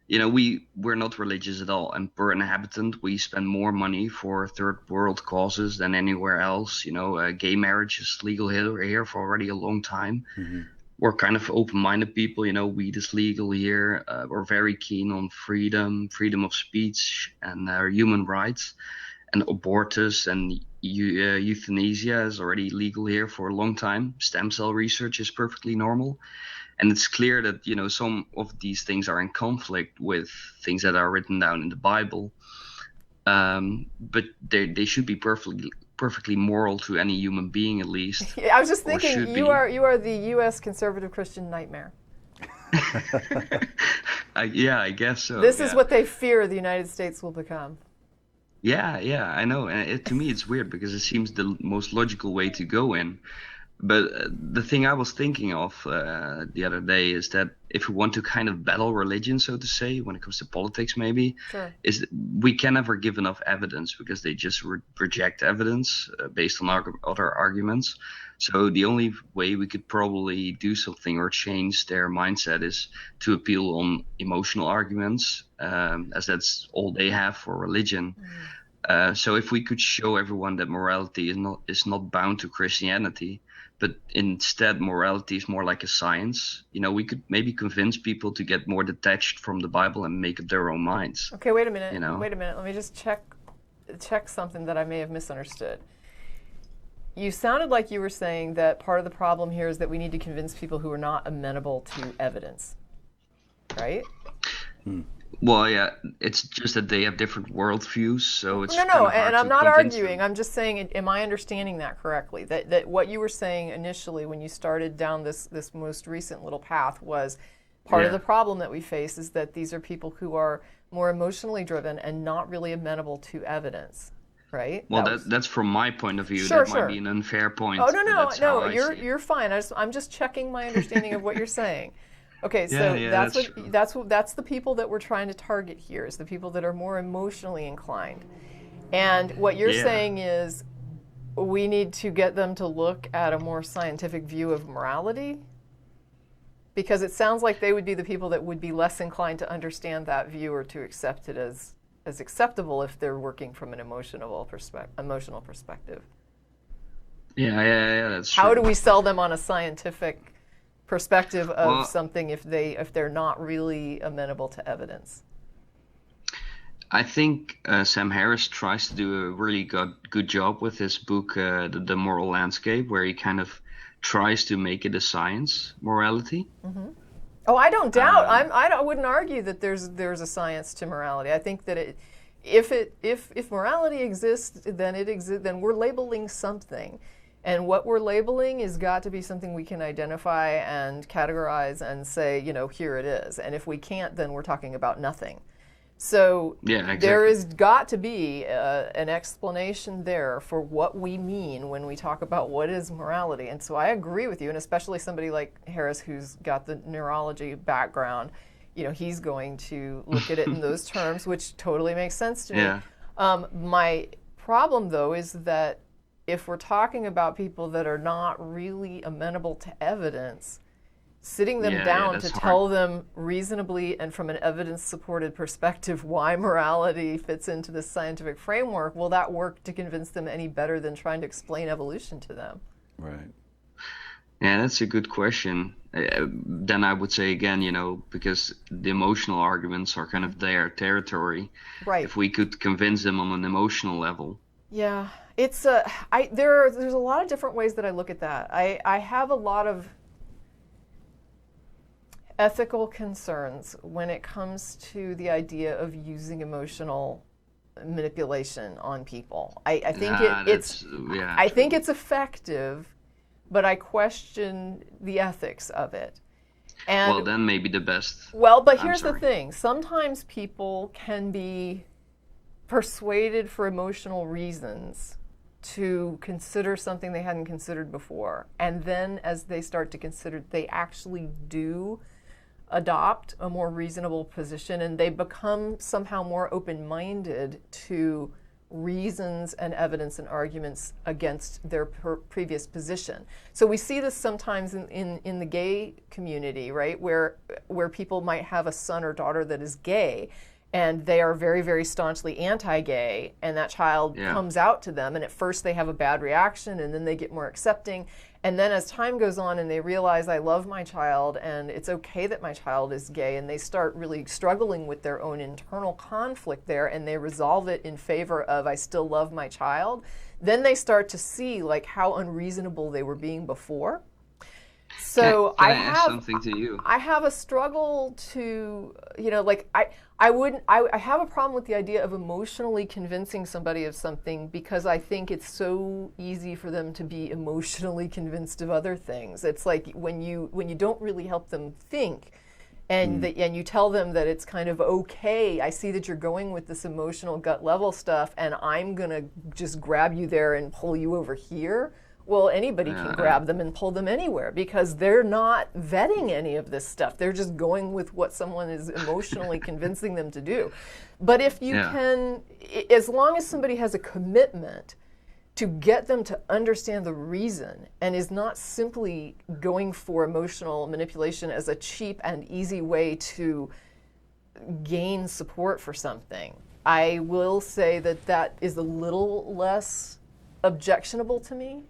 we're not religious at all. And per inhabitant, we spend more money for third world causes than anywhere else. Gay marriage is legal here for already a long time. Mm-hmm. We're kind of open-minded people, weed is legal here. We're very keen on freedom of speech, and human rights. And abortus and euthanasia is already legal here for a long time. Stem cell research is perfectly normal. And it's clear that, some of these things are in conflict with things that are written down in the Bible. But they should be perfectly moral to any human being, at least. I was just thinking, should you be. are the U.S. conservative Christian nightmare. I guess so. This is what they fear the United States will become. Yeah, I know. And to me, it's weird because it seems the most logical way to go in. But the thing I was thinking of the other day is that if we want to kind of battle religion, so to say, when it comes to politics, maybe, Sure. is that we can never give enough evidence because they just reject evidence based on other arguments. So the only way we could probably do something or change their mindset is to appeal on emotional arguments, as that's all they have for religion. So if we could show everyone that morality is not bound to Christianity, but instead morality is more like a science, we could maybe convince people to get more detached from the Bible and make up their own minds. Okay, wait a minute. You know? Wait a minute. Let me just check something that I may have misunderstood. You sounded like you were saying that part of the problem here is that we need to convince people who are not amenable to evidence, right? Well, yeah, it's just that they have different worldviews, so it's No, kind of hard and I'm to not convince arguing. them. I'm just saying, am I understanding that correctly? That what you were saying initially when you started down this most recent little path was part of Yeah. the problem that we face is that these are people who are more emotionally driven and not really amenable to evidence, right? Well, that's from my point of view. Sure, that sure. might be an unfair point. Oh no, but no, that's how no. I see it. You're fine. I'm just checking my understanding of what you're saying. Okay, so Yeah, that's that's true. that's the people that we're trying to target here, is the people that are more emotionally inclined. And what you're Yeah. saying is we need to get them to look at a more scientific view of morality? Because it sounds like they would be the people that would be less inclined to understand that view or to accept it as acceptable if they're working from an emotional perspective. Yeah, that's true. How do we sell them on a scientific perspective of something if they're not really amenable to evidence? I think Sam Harris tries to do a really good job with his book, The Moral Landscape, where he kind of tries to make it a science, morality. Mm-hmm. Oh, I don't doubt. I wouldn't argue that there's a science to morality. I think that if morality exists, then it exists. Then we're labeling something, and what we're labeling has got to be something we can identify and categorize and say, here it is. And if we can't, then we're talking about nothing. So there has got to be an explanation there for what we mean when we talk about what is morality. And so I agree with you, and especially somebody like Harris who's got the neurology background, he's going to look at it in those terms, which totally makes sense to me. My problem, though, is that if we're talking about people that are not really amenable to evidence, sitting them down to tell them reasonably and from an evidence-supported perspective why morality fits into this scientific framework, will that work to convince them any better than trying to explain evolution to them? Right. Yeah, that's a good question. Then I would say again, because the emotional arguments are kind of their territory. Right. If we could convince them on an emotional level. Yeah, it's there's a lot of different ways that I look at that. I have a lot of ethical concerns when it comes to the idea of using emotional manipulation on people. I think I think it's effective, but I question the ethics of it. And well, then maybe the best. Well, but here's the thing. Sometimes people can be persuaded for emotional reasons to consider something they hadn't considered before. And then as they start to consider, they actually do adopt a more reasonable position, and they become somehow more open-minded to reasons and evidence and arguments against their previous position. So we see this sometimes in the gay community, right, where people might have a son or daughter that is gay, and they are very, very staunchly anti-gay, and that child comes out to them, and at first they have a bad reaction, and then they get more accepting. And then as time goes on and they realize, I love my child and it's okay that my child is gay, and they start really struggling with their own internal conflict there, and they resolve it in favor of, I still love my child, then they start to see like how unreasonable they were being before. So can I ask something to you? I have a struggle to, I have a problem with the idea of emotionally convincing somebody of something, because I think it's so easy for them to be emotionally convinced of other things. It's like when you don't really help them think, and and you tell them that it's kind of okay. I see that you're going with this emotional gut level stuff, and I'm gonna just grab you there and pull you over here. Well, anybody can grab them and pull them anywhere, because they're not vetting any of this stuff. They're just going with what someone is emotionally convincing them to do. But if you can, as long as somebody has a commitment to get them to understand the reason and is not simply going for emotional manipulation as a cheap and easy way to gain support for something, I will say that is a little less objectionable to me.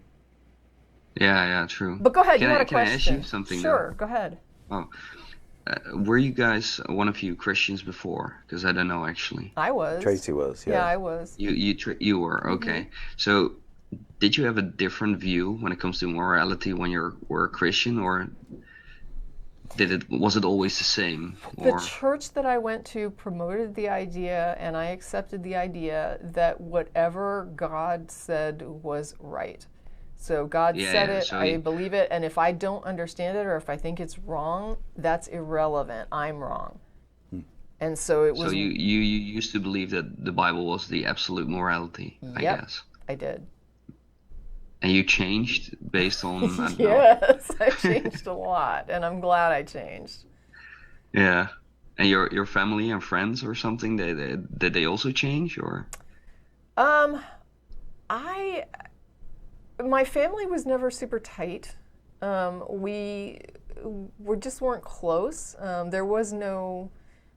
Yeah, true. But go ahead, you had a question. Can I ask you something? Sure, go ahead. Oh, were you guys, one of you, Christians before? Because I don't know, actually. I was. Tracy was, yeah. Yeah, I was. You were, okay. So, did you have a different view when it comes to morality when you were a Christian, or was it always the same? The church that I went to promoted the idea, and I accepted the idea that whatever God said was right. So God said it, so I believe it, and if I don't understand it or if I think it's wrong, that's irrelevant. I'm wrong. And so it was... So you used to believe that the Bible was the absolute morality, I guess. I did. And you changed based on... Yes, I changed a lot, and I'm glad I changed. Yeah. And your family and friends or something, did they also change, or? My family was never super tight. we just weren't close. There was no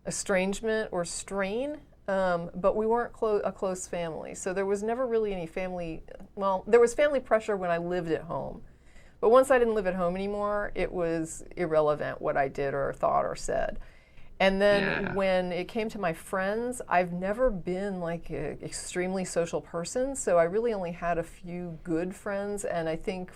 estrangement or strain, but we weren't a close family. So there was never really any family, well, there was family pressure when I lived at home. But once I didn't live at home anymore, it was irrelevant what I did or thought or said. And then when it came to my friends, I've never been like an extremely social person, so I really only had a few good friends, and I think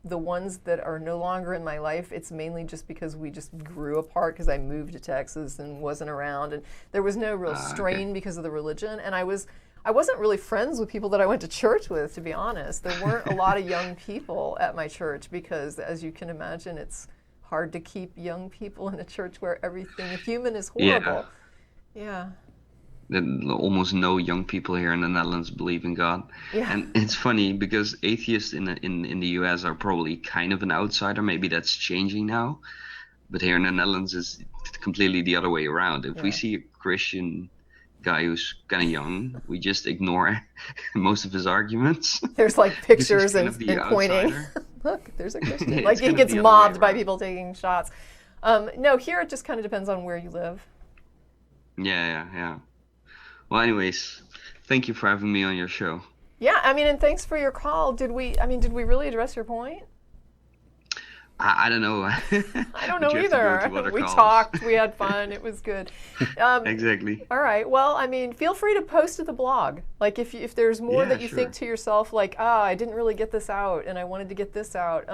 the ones that are no longer in my life, it's mainly just because we just grew apart because I moved to Texas and wasn't around, and there was no real strain because of the religion, and I wasn't really friends with people that I went to church with, to be honest. There weren't a lot of young people at my church because, as you can imagine, it's hard to keep young people in a church where everything human is horrible. Yeah. Almost no young people here in the Netherlands believe in God. Yeah. And it's funny because atheists in the US are probably kind of an outsider. Maybe that's changing now. But here in the Netherlands, it's completely the other way around. If we see a Christian guy who's kind of young, we just ignore most of his arguments. There's like pictures and pointing. Look, there's a Christian. Like he gets mobbed by people taking shots. No, here it just kind of depends on where you live. Yeah. Well, anyways, thank you for having me on your show. Yeah, I mean, and thanks for your call. Did we really address your point? I don't know. I don't know either. We talked, we had fun, it was good. Exactly. All right, well, I mean, feel free to post to the blog. Like if there's more that you think to yourself, like, I didn't really get this out and I wanted to get this out,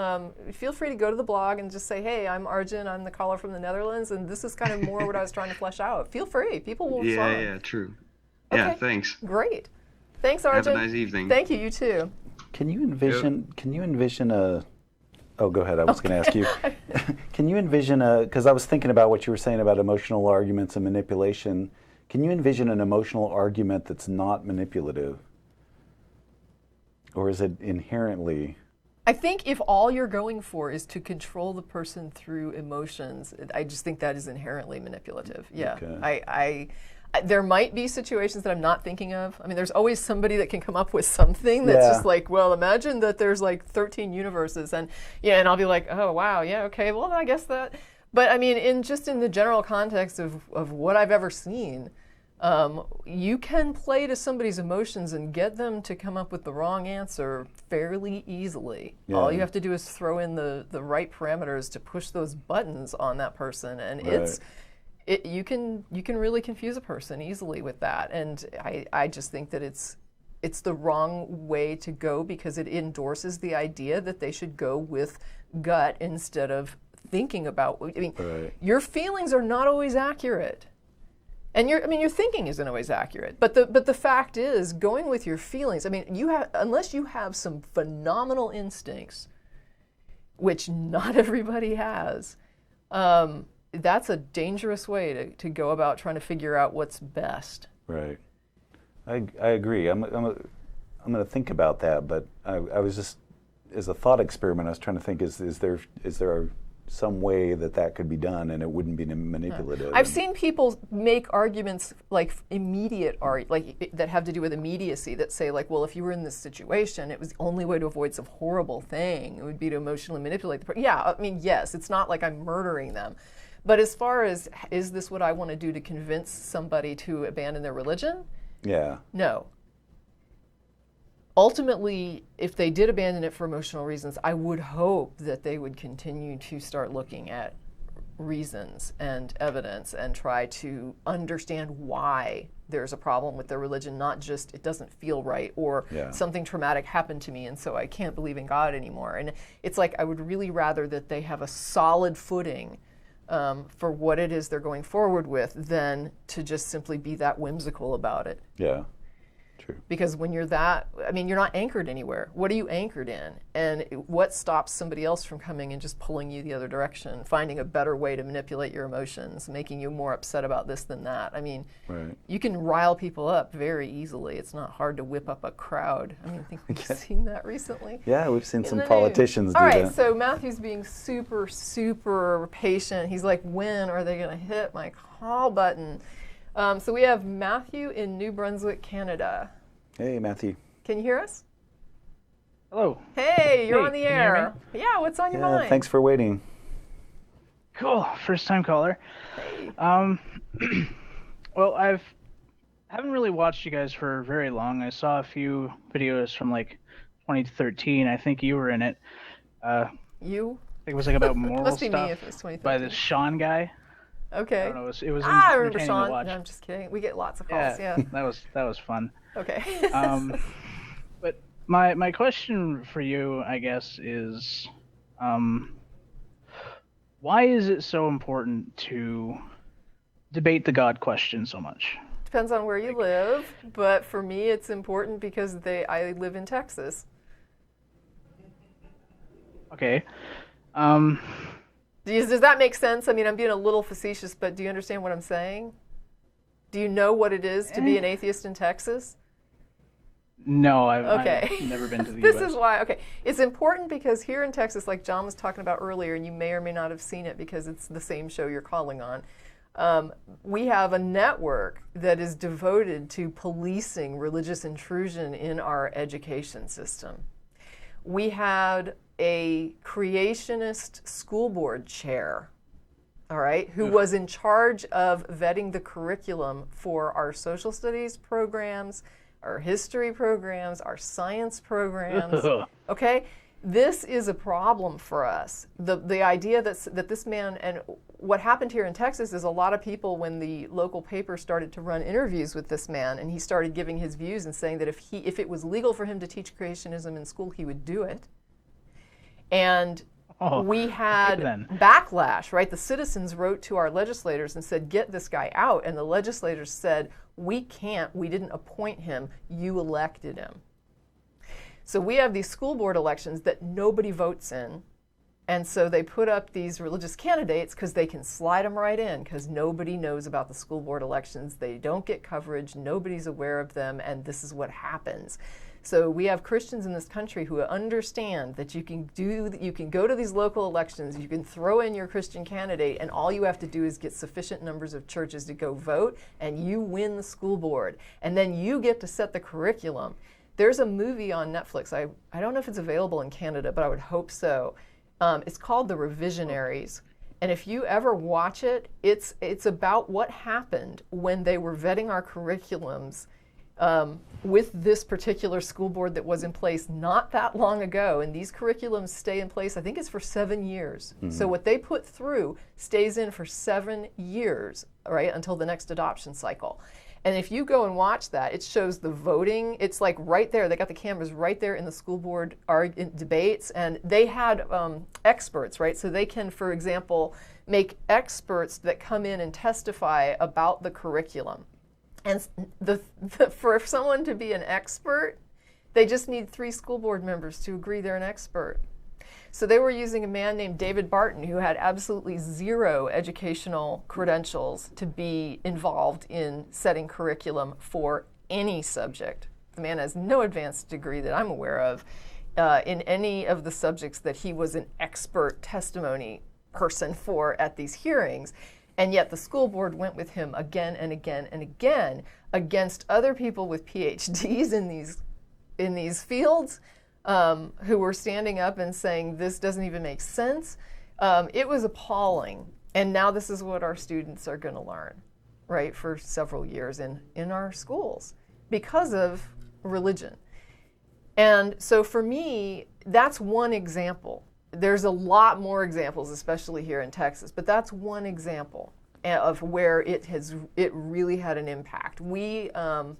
feel free to go to the blog and just say, hey, I'm Arjun, I'm the caller from the Netherlands, and this is kind of more what I was trying to flesh out. Feel free, people will respond. Yeah, true. Okay. Yeah, thanks. Great. Thanks, Arjun. Have a nice evening. Thank you, you too. Can you envision a... Oh, go ahead. I was going to ask you. Can you envision because I was thinking about what you were saying about emotional arguments and manipulation. Can you envision an emotional argument that's not manipulative? Or is it inherently? I think if all you're going for is to control the person through emotions, I just think that is inherently manipulative. Yeah. Okay. There might be situations that I'm not thinking of. I mean, there's always somebody that can come up with something that's just like, well, imagine that there's like 13 universes, and and I'll be like, oh wow, yeah, okay, well, I guess that. But I mean, in the general context of what I've ever seen, you can play to somebody's emotions and get them to come up with the wrong answer fairly easily. Yeah. All you have to do is throw in the right parameters to push those buttons on that person, and you can really confuse a person easily with that, and I just think that it's the wrong way to go because it endorses the idea that they should go with gut instead of thinking about. I mean, your feelings are not always accurate, and your thinking isn't always accurate. But the fact is, going with your feelings. I mean, unless you have some phenomenal instincts, which not everybody has. That's a dangerous way to go about trying to figure out what's best. Right. I agree. I'm going to think about that, but I was just, as a thought experiment, I was trying to think, is there some way that could be done and it wouldn't be manipulative? I've seen people make arguments like that have to do with immediacy, that say like, well, if you were in this situation, it was the only way to avoid some horrible thing. It would be to emotionally manipulate the person. Yeah, I mean, yes, it's not like I'm murdering them. But as far as, is this what I want to do to convince somebody to abandon their religion? Yeah. No. Ultimately, if they did abandon it for emotional reasons, I would hope that they would continue to start looking at reasons and evidence and try to understand why there's a problem with their religion, not just it doesn't feel right or something traumatic happened to me and so I can't believe in God anymore. And it's like I would really rather that they have a solid footing for what it is they're going forward with than to just simply be that whimsical about it. Yeah, true. Because when you're that, I mean, you're not anchored anywhere. What are you anchored in? And what stops somebody else from coming and just pulling you the other direction, finding a better way to manipulate your emotions, making you more upset about this than that? I mean, you can rile people up very easily. It's not hard to whip up a crowd. I mean, I think we've seen that recently. Yeah, we've seen some politicians do that. All right, so Matthew's being super, super patient. He's like, when are they going to hit my call button? So we have Matthew in New Brunswick, Canada. Hey, Matthew. Can you hear us? Hello. Hey, you're on the air. Yeah, what's on your mind? Thanks for waiting. Cool. First time caller. Hey. Well, haven't really watched you guys for very long. I saw a few videos from like 2013. I think you were in it. You? I think it was like about moral Must be stuff me if it was 2013. by this Sean guy. Okay. I don't know. It was I remember entertaining Sean. to watch. No, I'm just kidding. We get lots of calls. Yeah. That was fun. Okay. But my question for you, I guess, is, why is it so important to debate the God question so much? Depends on where you live, but for me, it's important because I live in Texas. Okay. Does that make sense? I mean, I'm being a little facetious, but do you understand what I'm saying? Do you know what it is to be an atheist in Texas? No, I've Okay. never been to the This U.S. is why. Okay, it's important because here in Texas, like John was talking about earlier, and you may or may not have seen it because it's the same show you're calling on. We have a network that is devoted to policing religious intrusion in our education system. We had a creationist school board chair, all right, who was in charge of vetting the curriculum for our social studies programs, our history programs, our science programs. Okay, this is a problem for us. The idea that this man, and what happened here in Texas is a lot of people, when the local paper started to run interviews with this man, and he started giving his views and saying that if it was legal for him to teach creationism in school, he would do it. And we had backlash, right? The citizens wrote to our legislators and said, get this guy out. And the legislators said, we can't, we didn't appoint him, you elected him. So we have these school board elections that nobody votes in. And so they put up these religious candidates because they can slide them right in because nobody knows about the school board elections. They don't get coverage, nobody's aware of them, and this is what happens. So we have Christians in this country who understand that you can go to these local elections, you can throw in your Christian candidate, and all you have to do is get sufficient numbers of churches to go vote, and you win the school board. And then you get to set the curriculum. There's a movie on Netflix. I don't know if it's available in Canada, but I would hope so. It's called The Revisionaries. And if you ever watch it, it's about what happened when they were vetting our curriculums with this particular school board that was in place not that long ago. And these curriculums stay in place, I think it's for 7 years. Mm-hmm. So what they put through stays in for 7 years, right, until the next adoption cycle. And if you go and watch that, it shows the voting. It's like right there. They got the cameras right there in the school board debates. And they had experts, right? So they can, for example, make experts that come in and testify about the curriculum. And for someone to be an expert, they just need 3 school board members to agree they're an expert. So they were using a man named David Barton who had absolutely 0 educational credentials to be involved in setting curriculum for any subject. The man has no advanced degree that I'm aware of in any of the subjects that he was an expert testimony person for at these hearings. And yet the school board went with him again and again and again against other people with PhDs in these fields who were standing up and saying, this doesn't even make sense. It was appalling. And now this is what our students are going to learn, right, for several years in our schools because of religion. And so for me, that's one example. There's a lot more examples, especially here in Texas, but that's one example of where it really had an impact. We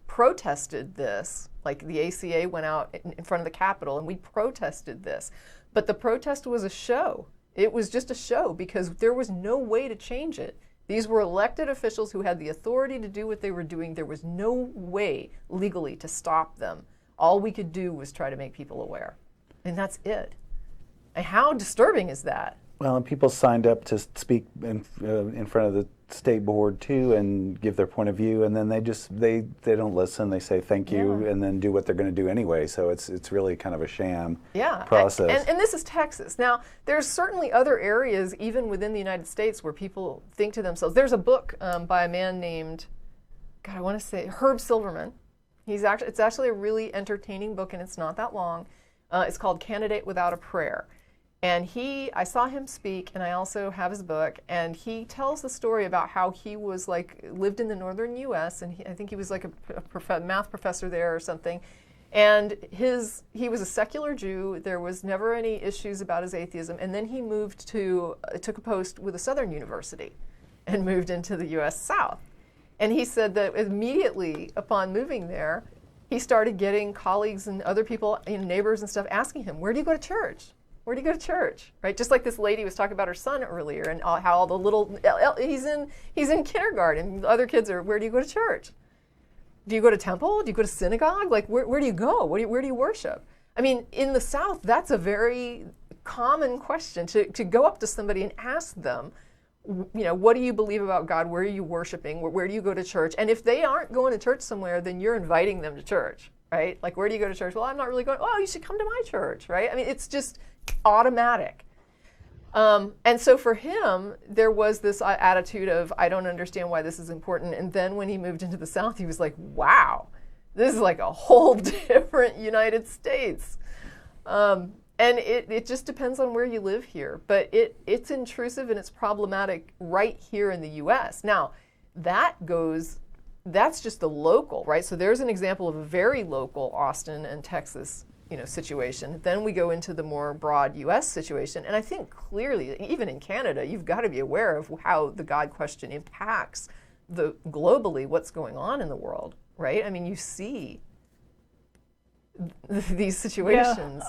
protested this, like the ACA went out in front of the Capitol and we protested this, but the protest was a show. It was just a show because there was no way to change it. These were elected officials who had the authority to do what they were doing. There was no way legally to stop them. All we could do was try to make people aware, and that's it. And how disturbing is that? Well, and people signed up to speak in front of the state board too and give their point of view, and then they don't listen. They say thank you, and then do what they're going to do anyway. So it's really kind of a sham process. And this is Texas. Now, there's certainly other areas, even within the United States, where people think to themselves. There's a book by a man named, God, I want to say Herb Silverman. It's actually a really entertaining book, and it's not that long. It's called Candidate Without a Prayer. And I saw him speak, and I also have his book, and he tells the story about how he was lived in the northern U.S., and I think he was like a math professor there or something. And he was a secular Jew. There was never any issues about his atheism. And then he took a post with a Southern university and moved into the U.S. South. And he said that immediately upon moving there, he started getting colleagues and other people, neighbors and stuff, asking him, where do you go to church? Where do you go to church? Right? Just like this lady was talking about her son earlier, and how all the little, he's in kindergarten. The other kids are, where do you go to church? Do you go to temple? Do you go to synagogue? Like, where do you go? Where do you worship? I mean, in the South, that's a very common question to go up to somebody and ask them, what do you believe about God? Where are you worshiping? Where do you go to church? And if they aren't going to church somewhere, then you're inviting them to church, right? Like, where do you go to church? Well, I'm not really going. Oh, you should come to my church, right? I mean, it's just automatic. And so for him, there was this attitude of, I don't understand why this is important. And then when he moved into the South, he was like, wow, this is like a whole different United States. And it just depends on where you live here. But it's intrusive and it's problematic right here in the U.S. Now, that's just the local, right? So there's an example of a very local Austin and Texas situation. Then we go into the more broad U.S. situation. And I think clearly, even in Canada, you've got to be aware of how the God question impacts globally what's going on in the world, right? I mean, you see these situations.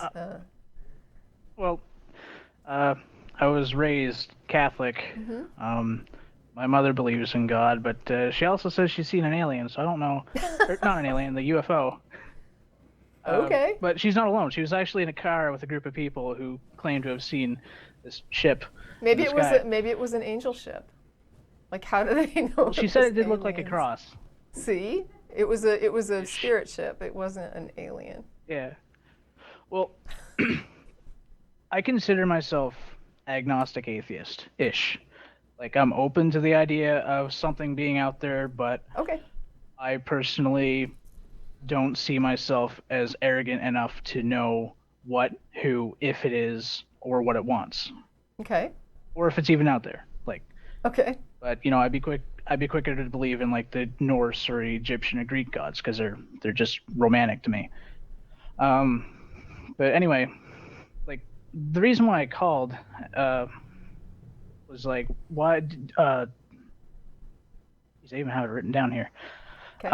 Yeah, I was raised Catholic. Mm-hmm. My mother believes in God, but she also says she's seen an alien, so I don't know. Or, not an alien, the UFO. Okay. But she's not alone. She was actually in a car with a group of people who claimed to have seen this ship. Maybe it was an angel ship. Like, how do they know? Well, she said it did look like a cross. See, it was a spirit ship. It wasn't an alien. Yeah. Well, I consider myself agnostic atheist-ish. Like, I'm open to the idea of something being out there, but I personally don't see myself as arrogant enough to know what, who, if it is, or what it wants. Okay. Or if it's even out there. Like. Okay. But I'd be quicker to believe in like the Norse or Egyptian or Greek gods because they're just romantic to me. But anyway, like the reason why I called was like why I even have it written down here. Okay.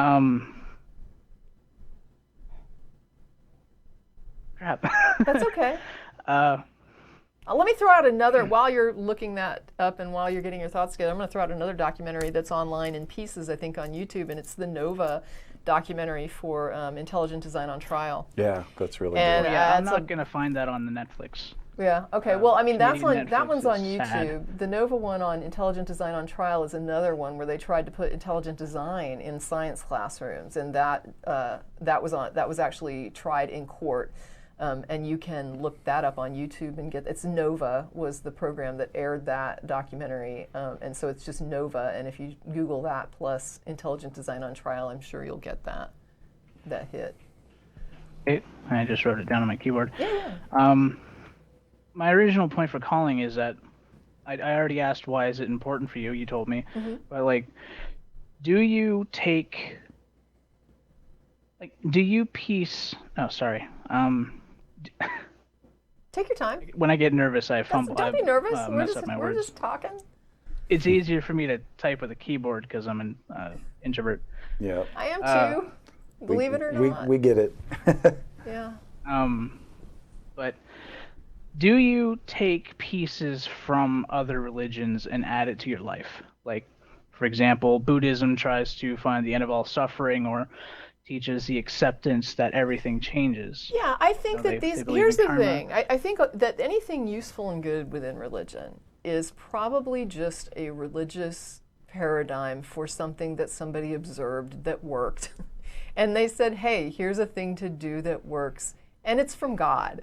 Crap. That's okay. Let me throw out another, while you're looking that up and while you're getting your thoughts together, I'm going to throw out another documentary that's online in pieces, I think, on YouTube, and it's the NOVA documentary for Intelligent Design on Trial. Yeah, that's really good. I'm not going to find that on the Netflix. Yeah, okay. Well, I mean, that one's on YouTube. Sad. The NOVA one on Intelligent Design on Trial is another one where they tried to put intelligent design in science classrooms, and that was actually tried in court. And you can look that up on YouTube and it's NOVA was the program that aired that documentary, and so it's just NOVA. And if you Google that plus Intelligent Design on Trial, I'm sure you'll get that hit. I just wrote it down on my keyboard. Yeah. My original point for calling is that I already asked why is it important for you. You told me, but like, do you piece? Oh, sorry. Take your time. When I get nervous, I fumble. Don't be nervous. We're just talking. It's easier for me to type with a keyboard because I'm an introvert. Yeah. I am too. Believe it or not. We get it. Yeah. But do you take pieces from other religions and add it to your life? Like, for example, Buddhism tries to find the end of all suffering, or teaches the acceptance that everything changes. Yeah, I think that here's the thing. I think that anything useful and good within religion is probably just a religious paradigm for something that somebody observed that worked. And they said, hey, here's a thing to do that works. And it's from God.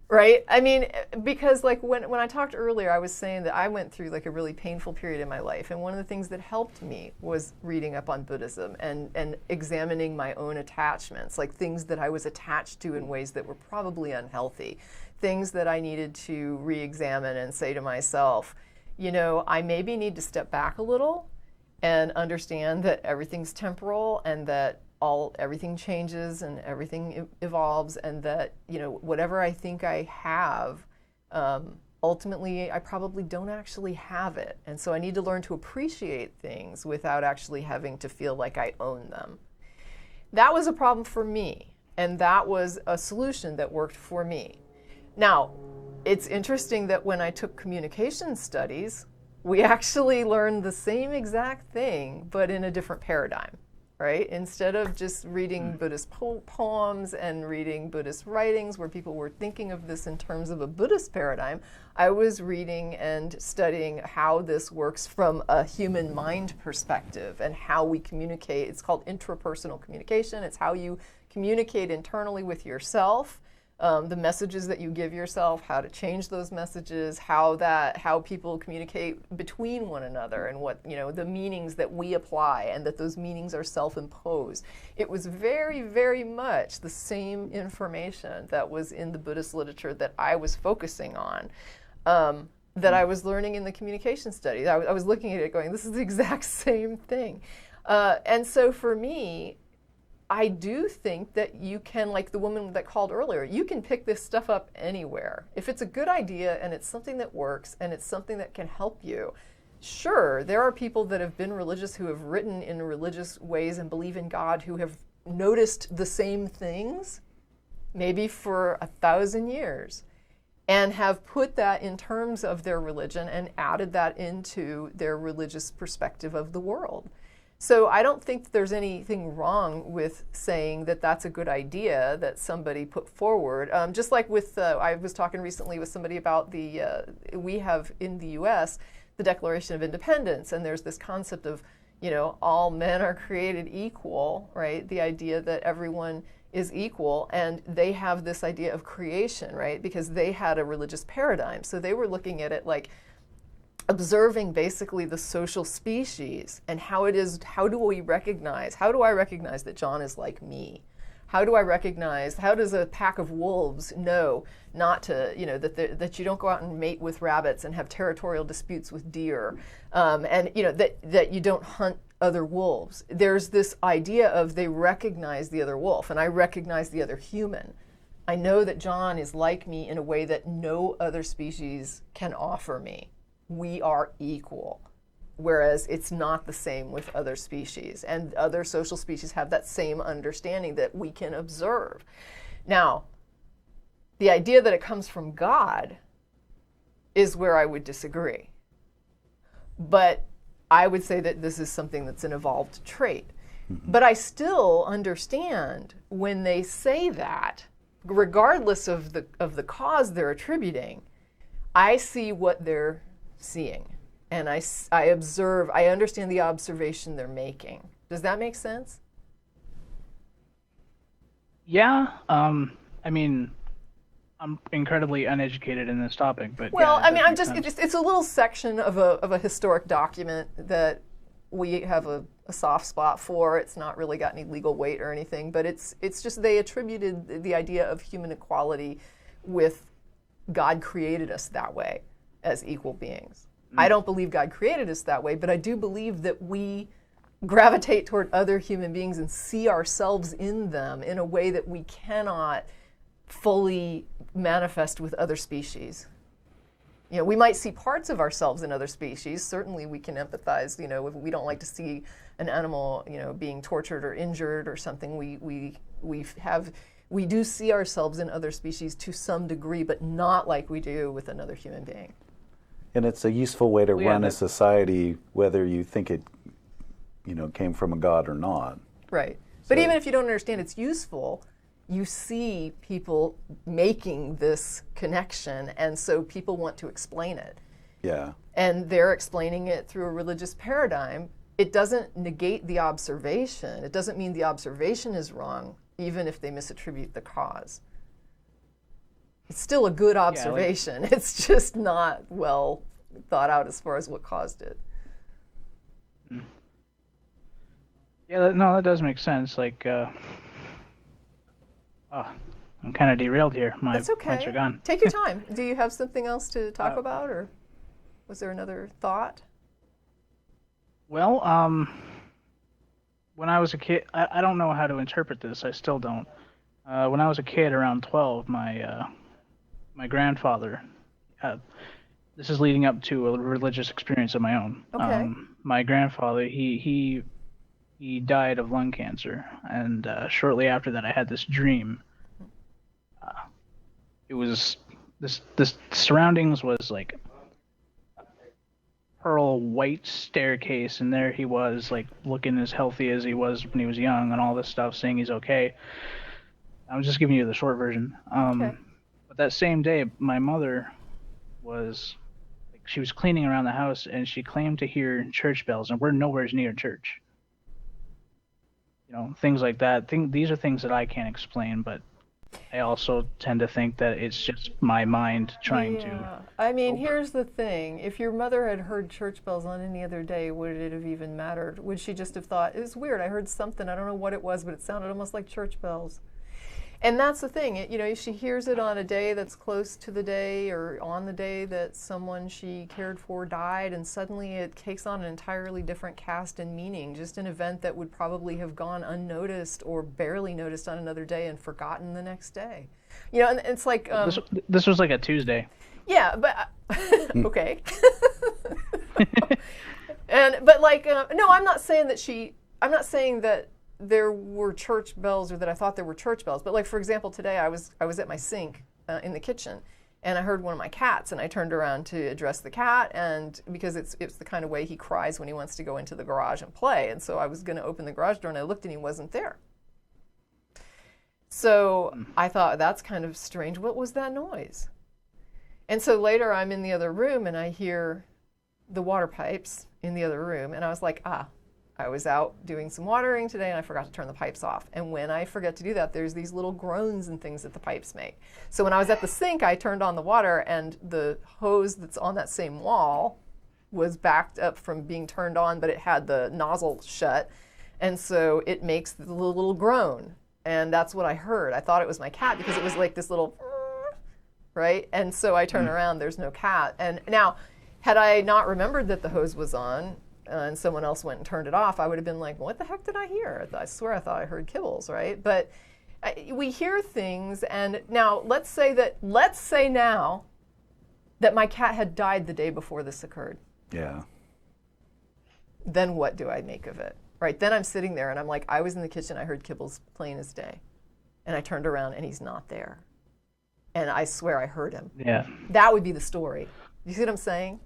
Right? I mean, because like when I talked earlier, I was saying that I went through like a really painful period in my life. And one of the things that helped me was reading up on Buddhism and examining my own attachments, like things that I was attached to in ways that were probably unhealthy, things that I needed to re-examine and say to myself, you know, I maybe need to step back a little and understand that everything's temporal and that everything changes and everything evolves, and that, you know, whatever I think I have, ultimately I probably don't actually have it. And so I need to learn to appreciate things without actually having to feel like I own them. That was a problem for me, and that was a solution that worked for me. Now, it's interesting that when I took communication studies, we actually learned the same exact thing, but in a different paradigm, right? Instead of just reading Buddhist poems and reading Buddhist writings where people were thinking of this in terms of a Buddhist paradigm, I was reading and studying how this works from a human mind perspective and how we communicate. It's called intrapersonal communication. It's how you communicate internally with yourself. The messages that you give yourself, how to change those messages, how people communicate between one another, and what, you know, the meanings that we apply, and that those meanings are self-imposed. It was very, very much the same information that was in the Buddhist literature that I was focusing on, that I was learning in the communication studies. I was looking at it going, this is the exact same thing. And so for me, I do think that you can, like the woman that called earlier, you can pick this stuff up anywhere. If it's a good idea and it's something that works and it's something that can help you, sure, there are people that have been religious who have written in religious ways and believe in God who have noticed the same things, maybe for 1,000 years, and have put that in terms of their religion and added that into their religious perspective of the world. So I don't think there's anything wrong with saying that that's a good idea that somebody put forward. Just like with, I was talking recently with somebody about we have in the US, the Declaration of Independence, and there's this concept of, you know, all men are created equal, right? The idea that everyone is equal, and they have this idea of creation, right? Because they had a religious paradigm. So they were looking at it like, observing basically the social species and how do I recognize that John is like me? How does a pack of wolves know not to, you know, that you don't go out and mate with rabbits and have territorial disputes with deer, and, you know, that you don't hunt other wolves? There's this idea of they recognize the other wolf, and I recognize the other human. I know that John is like me in a way that no other species can offer me. We are equal, whereas it's not the same with other species, and other social species have that same understanding that we can observe. Now, the idea that it comes from God is where I would disagree. But I would say that this is something that's an evolved trait. But I still understand when they say that, regardless of the cause they're attributing, I see what they're seeing, and I observe, I understand the observation they're making. Does that make sense? Yeah, I mean, I'm incredibly uneducated in this topic, but well, yeah, I mean, it's a little section of a historic document that we have a soft spot for. It's not really got any legal weight or anything, but it's just they attributed the idea of human equality with God created us that way, as equal beings. I don't believe God created us that way, but I do believe that we gravitate toward other human beings and see ourselves in them in a way that we cannot fully manifest with other species. You know, we might see parts of ourselves in other species. Certainly we can empathize, you know, if we don't like to see an animal, you know, being tortured or injured or something. We do see ourselves in other species to some degree, but not like we do with another human being. And it's a useful way to run a society, whether you think it, you know, came from a god or not. Right. But even if you don't understand it's useful, you see people making this connection, and so people want to explain it. Yeah. And they're explaining it through a religious paradigm. It doesn't negate the observation. It doesn't mean the observation is wrong, even if they misattribute the cause. It's still a good observation. It's just not well thought out as far as what caused it. Yeah, no, that does make sense. Like, I'm kind of derailed here. My That's okay. points are gone. Take your time. Do you have something else to talk about, or was there another thought? Well, when I was a kid, I don't know how to interpret this. I still don't. When I was a kid, around 12, my grandfather. This is leading up to a religious experience of my own. Okay. My grandfather, he died of lung cancer, and shortly after that, I had this dream. It was this surroundings was like pearl white staircase, and there he was, like looking as healthy as he was when he was young, and all this stuff, saying he's okay. I'm just giving you the short version. Okay. But that same day, my mother was she was cleaning around the house, and she claimed to hear church bells, and we're nowhere near church. You know, things like that. These are things that I can't explain, but I also tend to think that it's just my mind trying to. I mean, here's the thing. If your mother had heard church bells on any other day, would it have even mattered? Would she just have thought, it was weird, I heard something, I don't know what it was, but it sounded almost like church bells? And that's the thing, you know, she hears it on a day that's close to the day or on the day that someone she cared for died, and suddenly it takes on an entirely different cast and meaning, just an event that would probably have gone unnoticed or barely noticed on another day and forgotten the next day. You know, and it's like... this was like a Tuesday. Yeah, but... okay. But like, no, I'm not saying that there were church bells or that I thought there were church bells. But like, for example, today I was at my sink in the kitchen, and I heard one of my cats, and I turned around to address the cat, and because it's the kind of way he cries when he wants to go into the garage and play. And so I was going to open the garage door, and I looked, and he wasn't there. So I thought, that's kind of strange. What was that noise? And so later I'm in the other room, and I hear the water pipes in the other room, and I was like, I was out doing some watering today, and I forgot to turn the pipes off. And when I forget to do that, there's these little groans and things that the pipes make. So when I was at the sink, I turned on the water, and the hose that's on that same wall was backed up from being turned on, but it had the nozzle shut. And so it makes the little groan. And that's what I heard. I thought it was my cat because it was like this little, right? And so I turn around, there's no cat. And now, had I not remembered that the hose was on, and someone else went and turned it off, I would have been like, what the heck did I hear? I swear I thought I heard kibbles, right? But we hear things, and now let's say now that my cat had died the day before this occurred. Yeah. Then what do I make of it? Right, then I'm sitting there, and I'm like, I was in the kitchen, I heard kibbles plain as day. And I turned around, and he's not there. And I swear I heard him. Yeah. That would be the story. You see what I'm saying?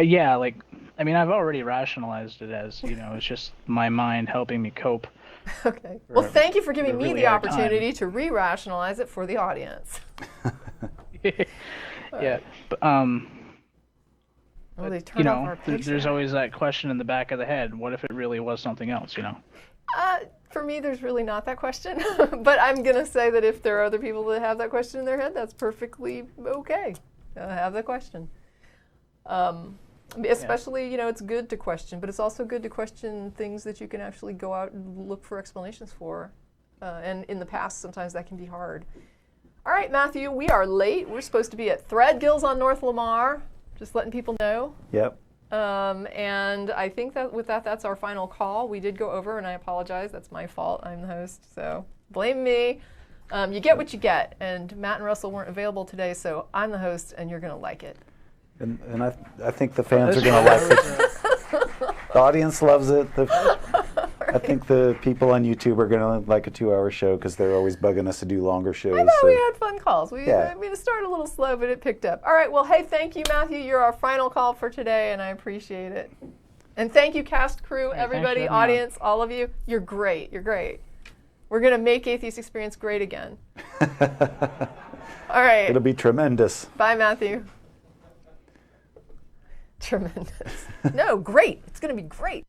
Yeah, like, I mean, I've already rationalized it as, you know, it's just my mind helping me cope. Okay. Well, thank you for giving me the opportunity to re-rationalize it for the audience. Yeah, but, well, they you know, there's always that question in the back of the head, what if it really was something else, you know? For me, there's really not that question. But I'm going to say that if there are other people that have that question in their head, that's perfectly okay. Have the question. Especially, you know, it's good to question, but it's also good to question things that you can actually go out and look for explanations for. And in the past, sometimes that can be hard. All right, Matthew, we are late. We're supposed to be at Threadgills on North Lamar, just letting people know. Yep. And I think that with that, that's our final call. We did go over, and I apologize. That's my fault. I'm the host, so blame me. You get what you get, and Matt and Russell weren't available today, so I'm the host, and you're going to like it. And I think the fans are going to like it. The audience loves it. I think the people on YouTube are going to like a 2-hour show because they're always bugging us to do longer shows. I know, we had fun calls. I mean, it started a little slow, but it picked up. All right, well, hey, thank you, Matthew. You're our final call for today, and I appreciate it. And thank you, cast, crew, everybody, audience, all of you. You're great. You're great. We're going to make Atheist Experience great again. All right. It'll be tremendous. Bye, Matthew. Tremendous. No, great. It's going to be great.